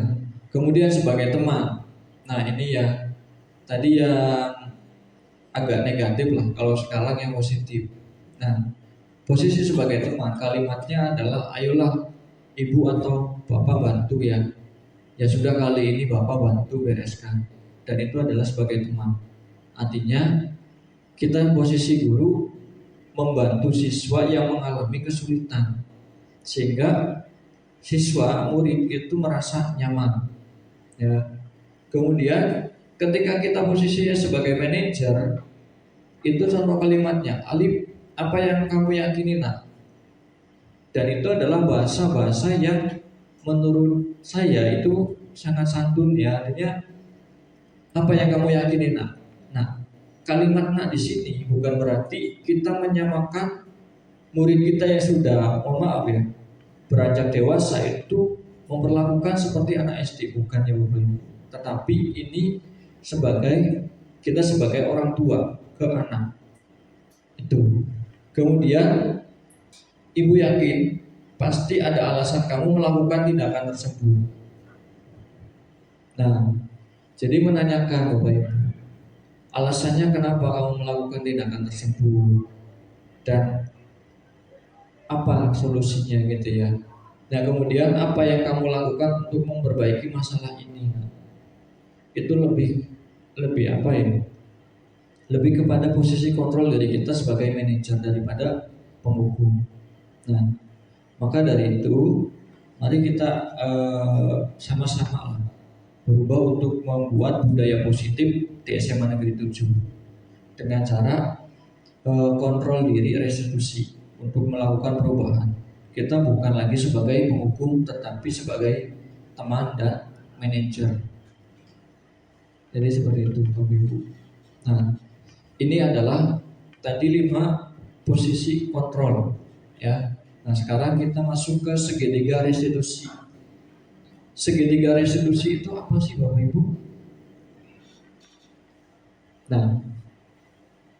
kemudian sebagai teman, nah ini ya tadi yang agak negatif lah, kalau sekarang yang positif. Nah, posisi sebagai teman, kalimatnya adalah ayolah ibu atau bapak bantu ya. Ya sudah, kali ini bapak bantu bereskan. Dan itu adalah sebagai teman. Artinya kita posisi guru membantu siswa yang mengalami kesulitan, sehingga siswa murid itu merasa nyaman. Ya. Kemudian ketika kita posisinya sebagai manajer, itu contoh kalimatnya, Alif, apa yang kamu yakini nak? Dan itu adalah bahasa-bahasa yang menurut saya itu sangat santun ya. Artinya apa yang kamu yakini nak? Nah, kalimat nak di sini bukan berarti kita menyamakan murid kita yang sudah, mohon maaf ya, beranjak dewasa itu memperlakukan seperti anak SD, bukan ya Bapak Ibu. Tetapi ini sebagai kita sebagai orang tua ke anak itu. Kemudian ibu yakin pasti ada alasan kamu melakukan tindakan tersebut. Nah, jadi menanyakan Bapak Ibu, alasannya kenapa kamu melakukan tindakan tersebut dan apa solusinya gitu ya. Nah, kemudian apa yang kamu lakukan untuk memperbaiki masalah ini. Itu lebih apa ya? Lebih kepada posisi kontrol dari kita sebagai manajer daripada penghukum. Nah, maka dari itu mari kita sama-sama berubah untuk membuat budaya positif di SMA Negeri 7 dengan cara kontrol diri restitusi untuk melakukan perubahan. Kita bukan lagi sebagai penghukum tetapi sebagai teman dan manajer. Jadi seperti itu Bapak Ibu. Nah, ini adalah tadi 5 posisi kontrol ya. Nah, sekarang kita masuk ke segitiga restitusi. Segitiga restitusi itu apa sih Bapak Ibu? Nah,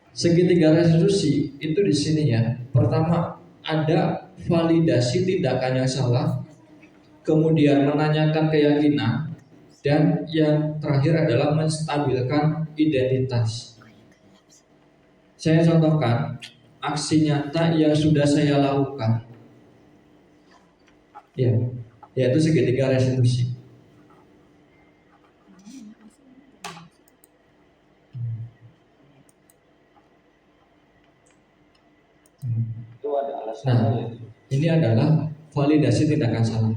segitiga restitusi itu di sini ya. Pertama, ada validasi tindakan yang salah, kemudian menanyakan keyakinan, dan yang terakhir adalah menstabilkan identitas. saya contohkan aksi nyata yang sudah saya lakukan, ya, yaitu segitiga restitusi. Itu ada alasannya. Nah, ini adalah validasi tindakan salah.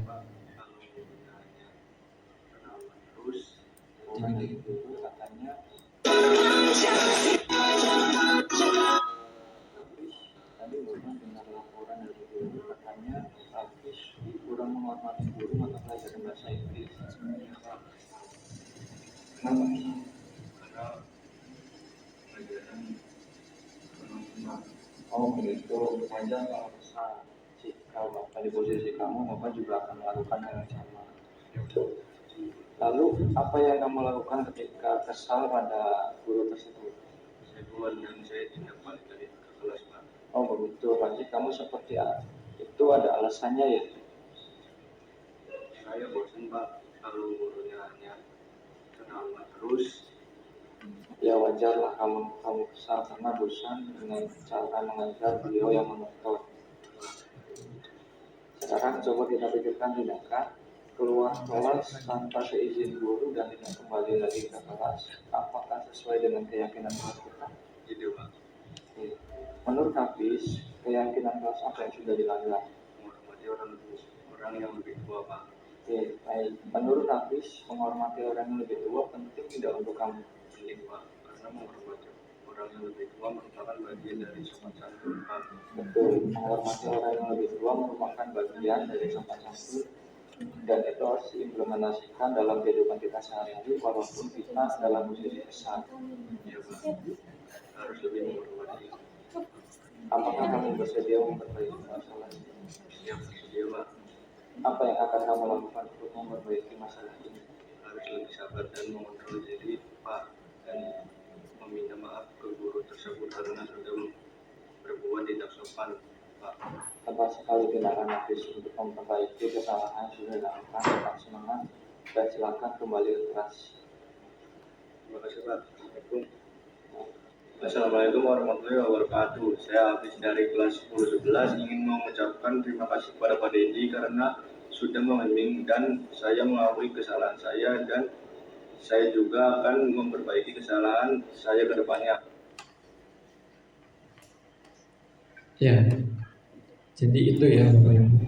Tadi memang dengar laporan dari guru katanya Hafiz kurang menghormati guru mata pelajaran bahasa Inggris. Kenapa? Karena pelajaran begitu saja kalau bisa jika Bapak di posisi kamu, Bapak juga akan melakukan hal yang sama. Lalu apa yang kamu lakukan ketika kesal pada guru tersebut? Saya buat dan saya tidak balik dari kelas Pak. Oh begitu, berarti kamu seperti itu ada alasannya ya? Saya bosan Pak, kalau gurunya hanya kenapa terus. Ya wajar lah kamu kesal karena bosan dengan cara mengajar beliau yang monoton. Sekarang coba kita pikirkan tindakan keluar kelas tanpa seizin guru dan tidak kembali lagi ke kelas. Apakah sesuai dengan keyakinan kelas kita? Gitu Pak. Menurut Hafiz, keyakinan kelas apa yang sudah dilanggar? Menghormati orang yang lebih tua Pak. Oke, baik. Menurut Hafiz, menghormati orang yang lebih tua penting tidak untuk kamu? Penting Pak, karena menghormati orang yang lebih tua merupakan bagian dari sopan santun Pak. Betul, menghormati orang yang lebih tua merupakan bagian dari sopan santun dan itu harus diimplementasikan dalam kehidupan kita sehari-hari walaupun kita dalam posisi besar. Ya Pak, harus lebih menghormati. Apakah kamu bersedia memperbaiki masalah ini? Siap, bersedia Pak. Apa yang akan kamu lakukan untuk memperbaiki masalah ini? Harus lebih sabar dan mengontrol diri Pak, dan meminta maaf ke guru tersebut karena sudah berbuat tidak sopan Pak. Tepat sekali tindakan Hafiz untuk memperbaiki kesalahan sudah dilakukan. Tetap semangat dan silakan kembali ke kelas. Terima kasih Pak. Assalamualaikum warahmatullahi wabarakatuh. Saya Hafiz dari kelas 10-11 ingin mengucapkan terima kasih kepada Pak Dedi karena sudah membimbing dan saya mengakui kesalahan saya dan saya juga akan memperbaiki kesalahan saya ke depannya. Ya, jadi itu ya Bapak Ibu.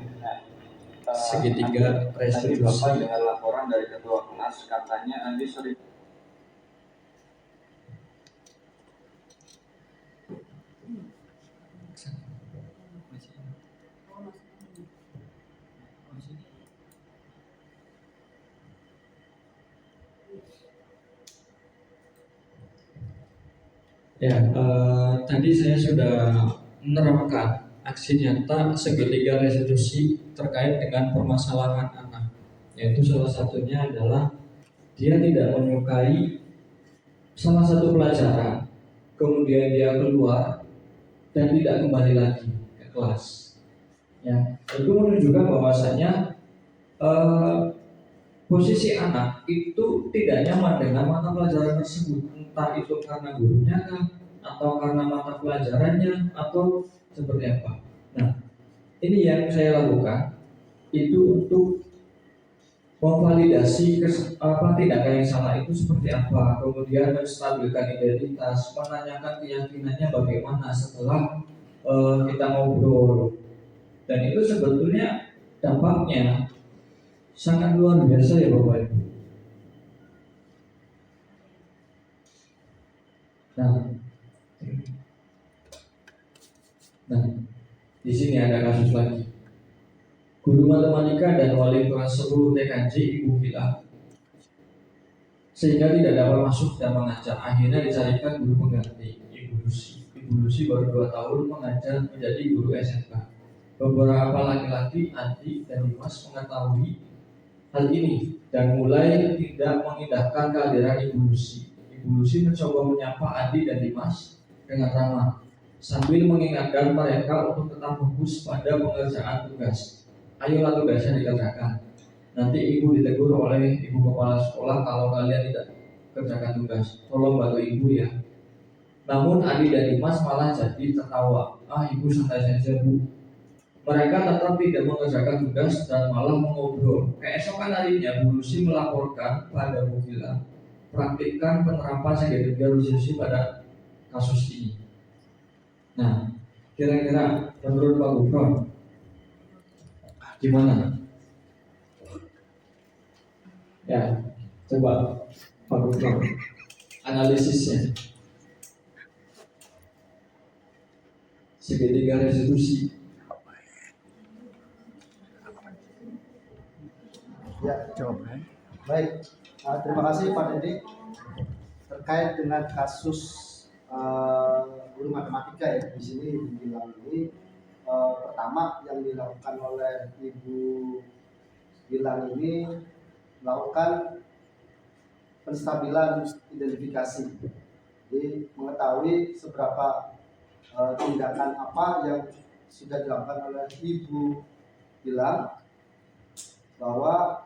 Segitiga Tadi Bapak restitusi. dengar laporan dari ketua kelas katanya Andi sering Ya, tadi saya sudah menerapkan aksi nyata segitiga restitusi terkait dengan permasalahan anak, yaitu salah satunya adalah dia tidak menyukai salah satu pelajaran, kemudian dia keluar dan tidak kembali lagi ke kelas. Ya, itu menunjukkan bahwasanya posisi anak itu tidak nyaman dengan mata pelajaran tersebut, entah itu karena gurunya kah, atau karena mata pelajarannya, atau seperti apa. Nah, ini yang saya lakukan itu untuk memvalidasi tindakan yang salah itu seperti apa, kemudian menstabilkan identitas, menanyakan keyakinannya bagaimana setelah kita ngobrol, dan itu sebetulnya dampaknya sangat luar biasa ya Bapak Ibu. Nah, di sini ada kasus lagi. Guru matematika dan wali kelas 10 TKJ Ibu Bila sehingga tidak dapat masuk dan mengajar. Akhirnya dicarikan guru pengganti Ibu Lucy. Ibu Lucy baru 2 tahun mengajar menjadi guru SMK. Beberapa laki-laki, Andi dan Dimas mengetahui hal ini dan mulai tidak mengindahkan kehadiran Ibu Lucy. Ibu Lucy mencoba menyapa Andi dan Dimas dengan ramah sambil mengingatkan mereka untuk tetap fokus pada pengerjaan tugas. Ayolah tugasnya dikerjakan. Nanti ibu ditegur oleh ibu kepala sekolah kalau kalian tidak kerjakan tugas. Tolong bantu ibu ya. Namun Adi dan Dimas malah jadi tertawa. Ah, ibu santai saja bu. Mereka tetap tidak mengerjakan tugas dan malah mengobrol. Keesokan harinya Bu Lucy melaporkan pada Bu Gilang praktikkan penerapan segitiga resolusi pada kasus ini. Nah, kira-kira menurut Pak Gufron gimana? Ya, coba Pak Gufron analisisnya. Segitiga resolusi. Ya, baik. Terima kasih Pak Dedi. Terkait dengan kasus guru matematika ya di sini dibilang ini, pertama yang dilakukan oleh Ibu Gilang ini melakukan penstabilan identifikasi, jadi mengetahui seberapa tindakan apa yang sudah dilakukan oleh Ibu Gilang, bahwa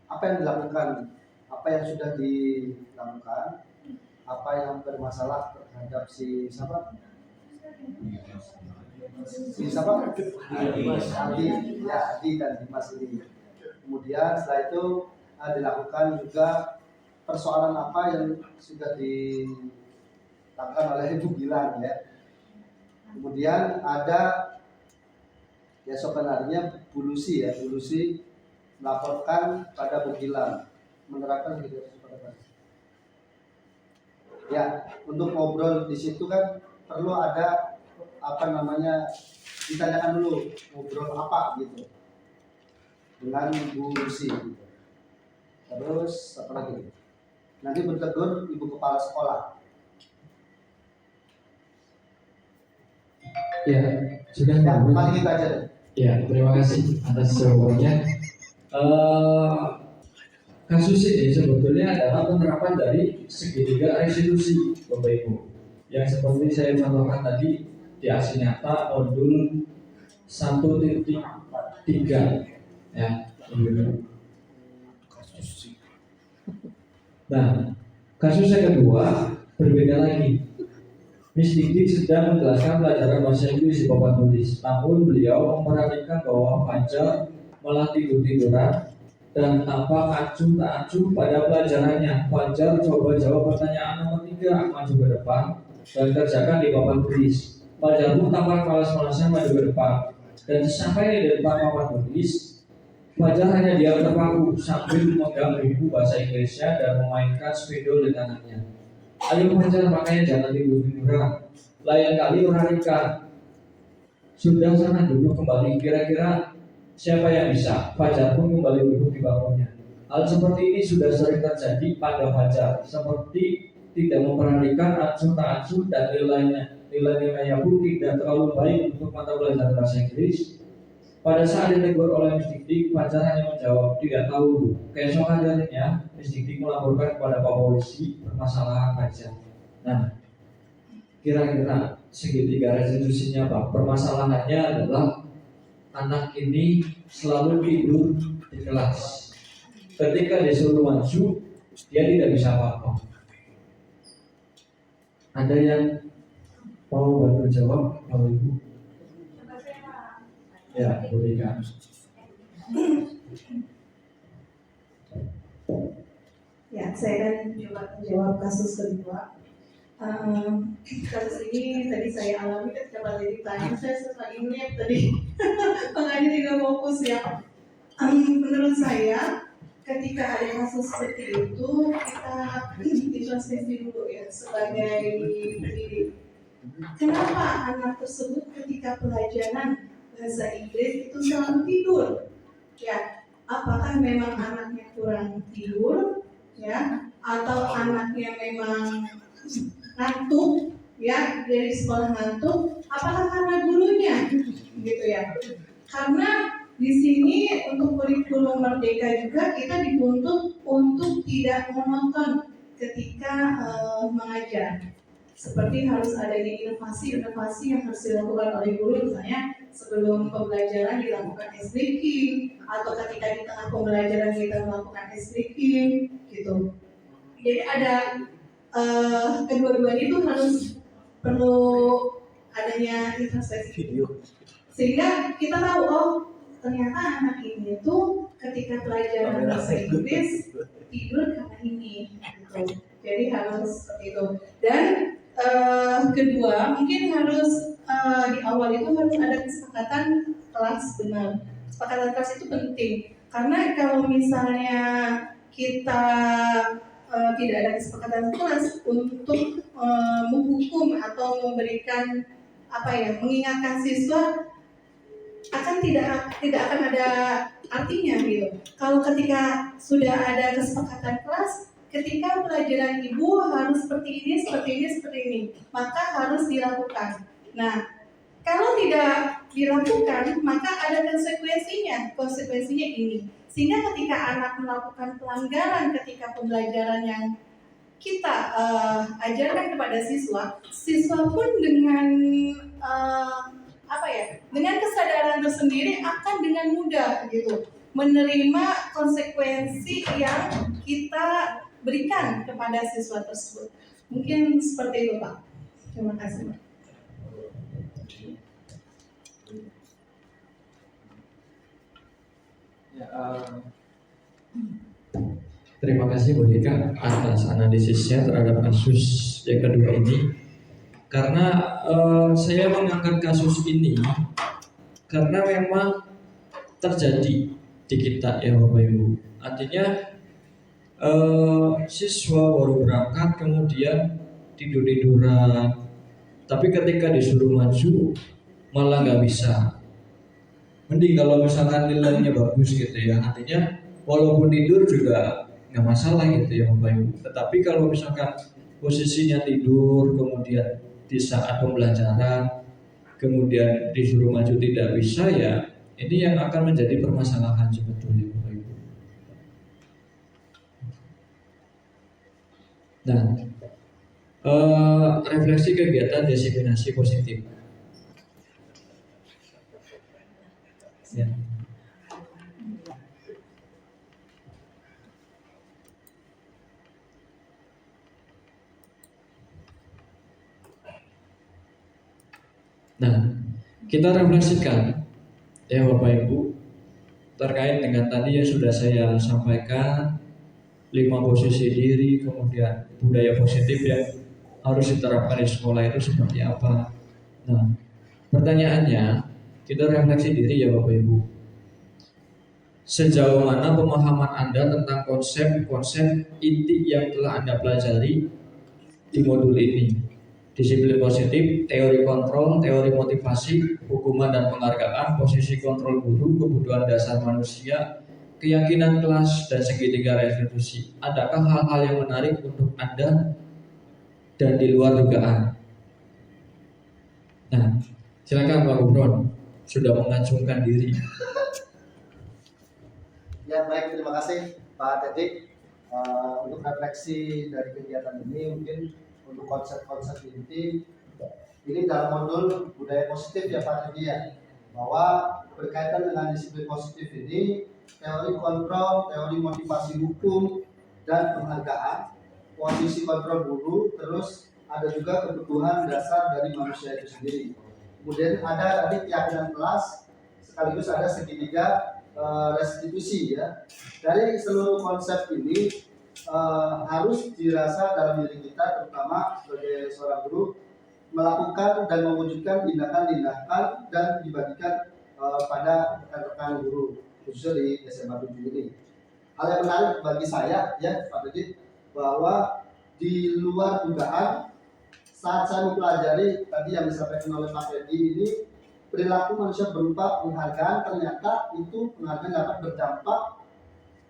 apa yang dilakukan, apa yang sudah dilakukan, apa yang bermasalah terhadap si siapa? Adi dan Dimas ini. Kemudian setelah itu dilakukan juga persoalan apa yang sudah dilakukan oleh Ibu Gilang ya. Kemudian ada keesokan harinya Bu Lucy ya, Bu Lucy melaporkan pada Bu Gilang menerapkan gitu pada ya. Untuk ngobrol di situ kan perlu ada ditanyakan dulu ngobrol apa gitu dengan Bu Lucy gitu. Terus apa lagi, nanti bertegur Ibu Kepala Sekolah. Ya, sudah ya, paling itu aja. Ya, terima kasih atas jawabannya. Kasus ini sebetulnya adalah penerapan dari segitiga resolusi, Bapak Ibu. Yang seperti saya contohkan tadi di aksi nyata modul 1.3 ya. Nah, kasus yang kedua berbeda lagi. Miss Dikdik sedang menjelaskan pelajaran bahasa Inggris di papan tulis, namun beliau memperhatikan bahwa Fajar malah tidur-tiduran dan tampak acuh tak acuh pada pelajarannya. Fajar coba jawab pertanyaan nomor 3, maju ke depan dan kerjakan di papan tulis. Fajar pun tampak malas-malasan maju ke depan, dan sampai di depan papan tulis, Fajar hanya diam terpaku sambil memegang buku bahasa Inggrisnya dan memainkan spidol di tangannya. Ayo Fajar, makanya jangan tidur-tiduran. Lain kali oralikan. Sudah sana duduk kembali. Kira-kira siapa yang bisa? Fajar pun kembali duduk di bangkunya. Hal seperti ini sudah sering terjadi pada Fajar. Seperti tidak memperhatikan acuh tak acuh dan nilai-nilainya pun tidak terlalu baik untuk mata pelajaran bahasa Inggris. Pada saat ditegur oleh Miss Dikdik, Fajar hanya menjawab tidak tahu. Keesokan harinya, Miss Dikdik melaporkan kepada Pak Polisi permasalahan Fajar. Nah, kira-kira segitiga resolusinya apa? Permasalahannya adalah anak ini selalu tidur di kelas. Ketika disuruh maju, dia tidak bisa apa-apa. Ada yang mau bantu jawab, Bapak Ibu? Ya, berikan. Ya, saya akan coba menjawab kasus kedua. Kasus ini tadi saya alami ketika Pak Dedi tanya, saya sempat ingat tadi, makanya tidak fokus ya. Menurut saya, ketika ada kasus seperti itu, kita introspeksi dulu ya sebagai pendidik. Kenapa anak tersebut ketika pelajaran bahasa Inggris itu selalu tidur? Ya, apakah memang anaknya kurang tidur, ya, atau anaknya memang ngantuk, ya, dari sekolah ngantuk? Apakah karena gurunya, gitu ya? Karena di sini untuk kurikulum merdeka juga kita dituntut untuk tidak monoton ketika mengajar. Seperti harus adanya inovasi-inovasi yang harus dilakukan oleh guru, misalnya sebelum pembelajaran dilakukan S-Reading, atau ketika di tengah pembelajaran kita melakukan S-Reading, gitu. Jadi ada kedua-duanya itu harus perlu adanya introspeksi Video. sehingga kita tahu oh ternyata anak ini tuh ketika pelajaran bahasa Inggris tidur karena ini gitu. Jadi harus seperti itu. Dan kedua mungkin harus di awal itu harus ada kesepakatan kelas benar. Kesepakatan kelas itu penting karena kalau misalnya kita tidak ada kesepakatan kelas untuk menghukum atau memberikan mengingatkan siswa akan tidak akan ada artinya gitu. Kalau ketika sudah ada kesepakatan kelas, ketika pelajaran ibu harus seperti ini, maka harus dilakukan. Nah, kalau tidak dilakukan, maka ada konsekuensinya ini. Sehingga ketika anak melakukan pelanggaran ketika pembelajaran yang kita ajarkan kepada siswa pun dengan dengan kesadaran tersendiri akan dengan mudah gitu menerima konsekuensi yang kita berikan kepada siswa tersebut. Mungkin seperti itu, Pak. Terima kasih, Pak. Terima kasih Bu Dika atas analisisnya terhadap kasus yang kedua ini. Karena saya mengangkat kasus ini karena memang terjadi di kita ya Bapak Ibu. Artinya siswa baru berangkat kemudian tidur-tiduran, tapi ketika disuruh maju malah nggak bisa. Mending kalau misalkan nilainya bagus gitu ya, artinya walaupun tidur juga nggak masalah gitu ya Bapak Ibu. Tetapi kalau misalkan posisinya tidur kemudian di saat pembelajaran kemudian disuruh maju tidak bisa, ya ini yang akan menjadi permasalahan sebetulnya Bapak Ibu. Nah, refleksi kegiatan disiplinasi positif. Ya. Nah, kita refleksikan ya Bapak Ibu terkait dengan tadi yang sudah saya sampaikan, 5 posisi diri, kemudian budaya positif yang harus diterapkan di sekolah itu seperti apa. Nah, pertanyaannya kita refleksi diri ya Bapak Ibu. Sejauh mana pemahaman Anda tentang konsep-konsep inti yang telah Anda pelajari di modul ini? Disiplin positif, teori kontrol, teori motivasi, hukuman dan penghargaan, posisi kontrol guru, kebutuhan dasar manusia, keyakinan kelas, dan segitiga restitusi. Adakah hal-hal yang menarik untuk Anda dan di luar dugaan? Nah, silakan Pak Gubron, sudah mengacungkan diri. Ya baik, terima kasih Pak Teddy. Untuk refleksi dari kegiatan ini mungkin untuk konsep-konsep inti ini dalam modul budaya positif ya Pak Teddy ya, bahwa berkaitan dengan disiplin positif ini teori kontrol, teori motivasi hukum dan penghargaan, posisi kontrol guru, terus ada juga kebutuhan dasar dari manusia itu sendiri. Kemudian ada tadi keyakinan kelas, sekaligus ada segitiga restitusi ya. Dari seluruh konsep ini harus dirasa dalam diri kita, terutama sebagai seorang guru, melakukan dan mewujudkan tindakan-tindakan dan dibagikan pada rekan-rekan guru khususnya di SMA 7 ini. Hal yang menarik bagi saya ya Pak Didi, bahwa di luar dugaan saat saya mempelajari tadi yang disampaikan oleh Pak Teddy ini, perilaku manusia berupa penghargaan, ternyata itu penghargaan dapat berdampak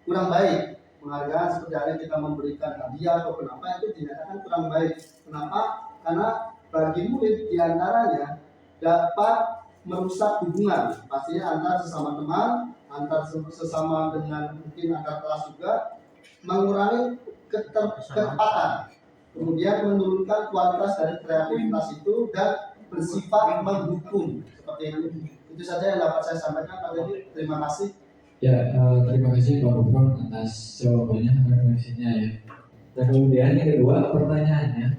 kurang baik. Penghargaan seperti halnya kita memberikan hadiah atau kenapa itu dinyatakan kurang baik. Kenapa? Karena bagi murid diantaranya dapat merusak hubungan, pastinya antar sesama teman, antar sesama dengan mungkin antar kelas juga, mengurangi ketepatan, kemudian menurunkan kualitas dari kreativitas itu dan bersifat menghukum seperti itu. Itu saja yang dapat saya sampaikan Pak Dedi. Terima kasih. Ya, terima kasih Pak Gubron atas jawabannya, refleksinya ya. Dan kemudian yang kedua, pertanyaannya,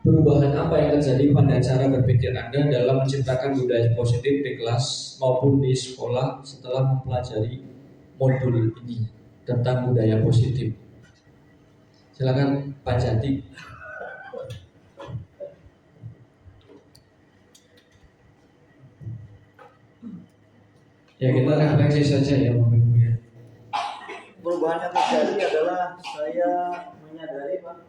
perubahan apa yang terjadi pada cara berpikir Anda dalam menciptakan budaya positif di kelas maupun di sekolah setelah mempelajari modul ini tentang budaya positif? Silakan Pak Jati. Ya, kita refleksi saja ya Bapak Ibu ya. Perubahan yang terjadi adalah saya menyadari Pak,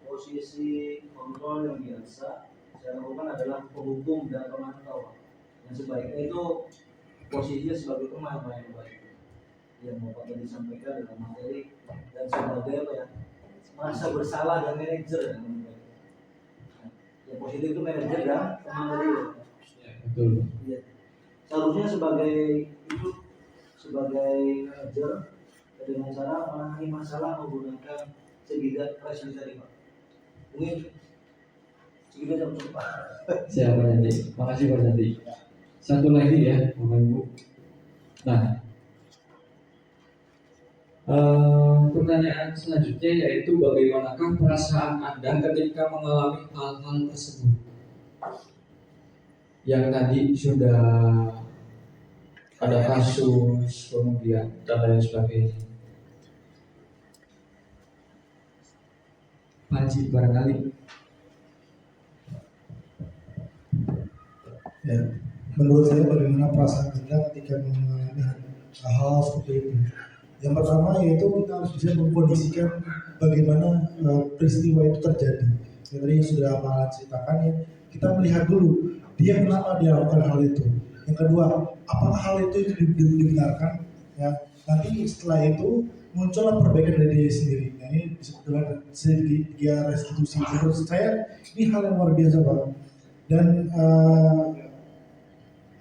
posisi kontrol yang biasa saya lakukan adalah penghukum dan pemantau. Yang sebaiknya itu posisinya sebagai teman yang baik yang Bapak tadi sampaikan dalam materi, dan sebagai apa ya, merasa bersalah dan manajer yang baik. Yang positif itu manajer dan teman tadi ya. Betul. Ya. Seharusnya sebagai itu sebagai manajer dengan cara menangani masalah menggunakan segitiga pressure tadi Pak. Mungkin segitiga jam cepat. Siapa nanti? Makasih Pak Jati. Satu lagi ya Bapak Ibu. Nah, pertanyaan selanjutnya yaitu bagaimanakah perasaan Anda ketika mengalami hal-hal tersebut? Yang tadi sudah ada kasus, kemudian dan lain sebagainya. Panji barangkali. Ya, menurut saya bagaimana perasaan Anda ketika mengalami hal seperti itu? Yang pertama yaitu kita harus bisa mengkondisikan bagaimana peristiwa itu terjadi. Yang tadi yang sudah Pak ceritakan ya, kita melihat dulu dia kenapa dia lakukan hal itu. Yang kedua, apakah hal itu dibenarkan? Ya, nanti setelah itu muncullah perbaikan dari diri sendiri. Nah, ini disebut dengan segitiga restitusi. Menurut saya ini hal yang luar biasa Pak. Dan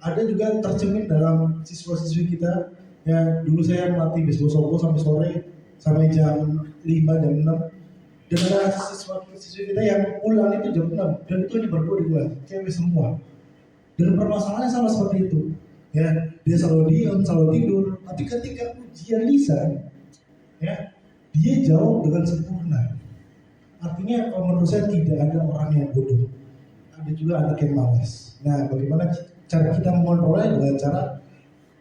ada juga tercermin dalam siswa-siswi kita. Ya, dulu saya melatih baseball softball sampai sore, sampai jam 5, jam 6. Dan ada siswa-siswi kita yang pulang itu jam 6, dan itu hanya berdua di kelas, cewek semua. Dan permasalahannya sama seperti itu. Ya, dia selalu diam, selalu tidur. Tapi ketika ujian lisan, ya, dia jawab dengan sempurna. Artinya kalau menurut saya tidak ada orang yang bodoh. Ada juga anak yang malas. Nah, bagaimana cara kita mengontrolnya dengan cara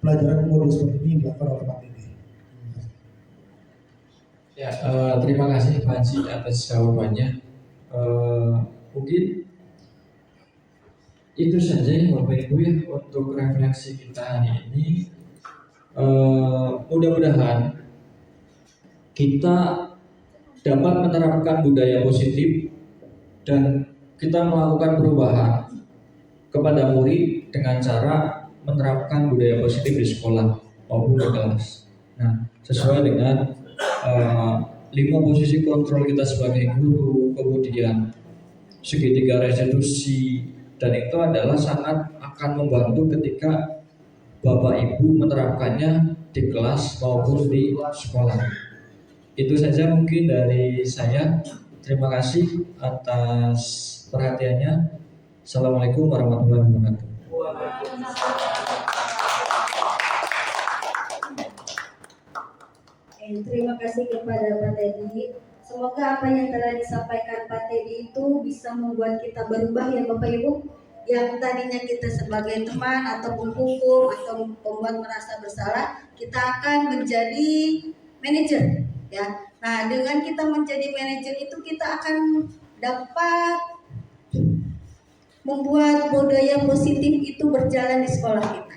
pelajaran modul seperti ini dilakukan oleh Pak Dede. Ya, terima kasih Pak Haji atas jawabannya. Mungkin itu saja ya Bapak Ibu ya untuk refleksi kita hari ini. Mudah-mudahan kita dapat menerapkan budaya positif dan kita melakukan perubahan kepada murid dengan cara menerapkan budaya positif di sekolah maupun di kelas. Nah, sesuai dengan 5 posisi kontrol kita sebagai guru, kemudian segitiga restitusi, dan itu adalah sangat akan membantu ketika Bapak Ibu menerapkannya di kelas maupun di sekolah. Itu saja mungkin dari saya. Terima kasih atas perhatiannya. Assalamualaikum warahmatullahi wabarakatuh. Terima kasih kepada Pak Teddy. Semoga apa yang telah disampaikan Pak Teddy itu bisa membuat kita berubah ya Bapak Ibu. Yang tadinya kita sebagai teman atau penghukum atau membuat merasa bersalah, kita akan menjadi manajer ya. Nah, dengan kita menjadi manajer itu kita akan dapat membuat budaya positif itu berjalan di sekolah kita.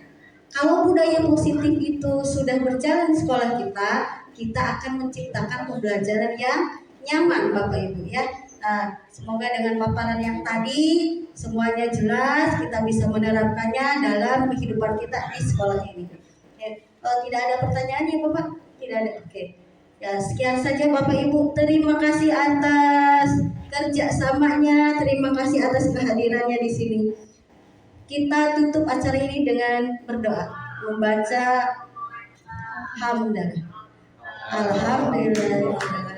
Kalau budaya positif itu sudah berjalan di sekolah kita, kita akan menciptakan pembelajaran yang nyaman Bapak Ibu ya. Nah, semoga dengan paparan yang tadi semuanya jelas, kita bisa menerapkannya dalam kehidupan kita di sekolah ini. Oke. Tidak ada pertanyaan ya Bapak? Tidak ada. Oke. Ya, sekian saja Bapak Ibu. Terima kasih atas kerjasamanya, terima kasih atas kehadirannya di sini. Kita tutup acara ini dengan berdoa, membaca hamdan. Alhamdulillah.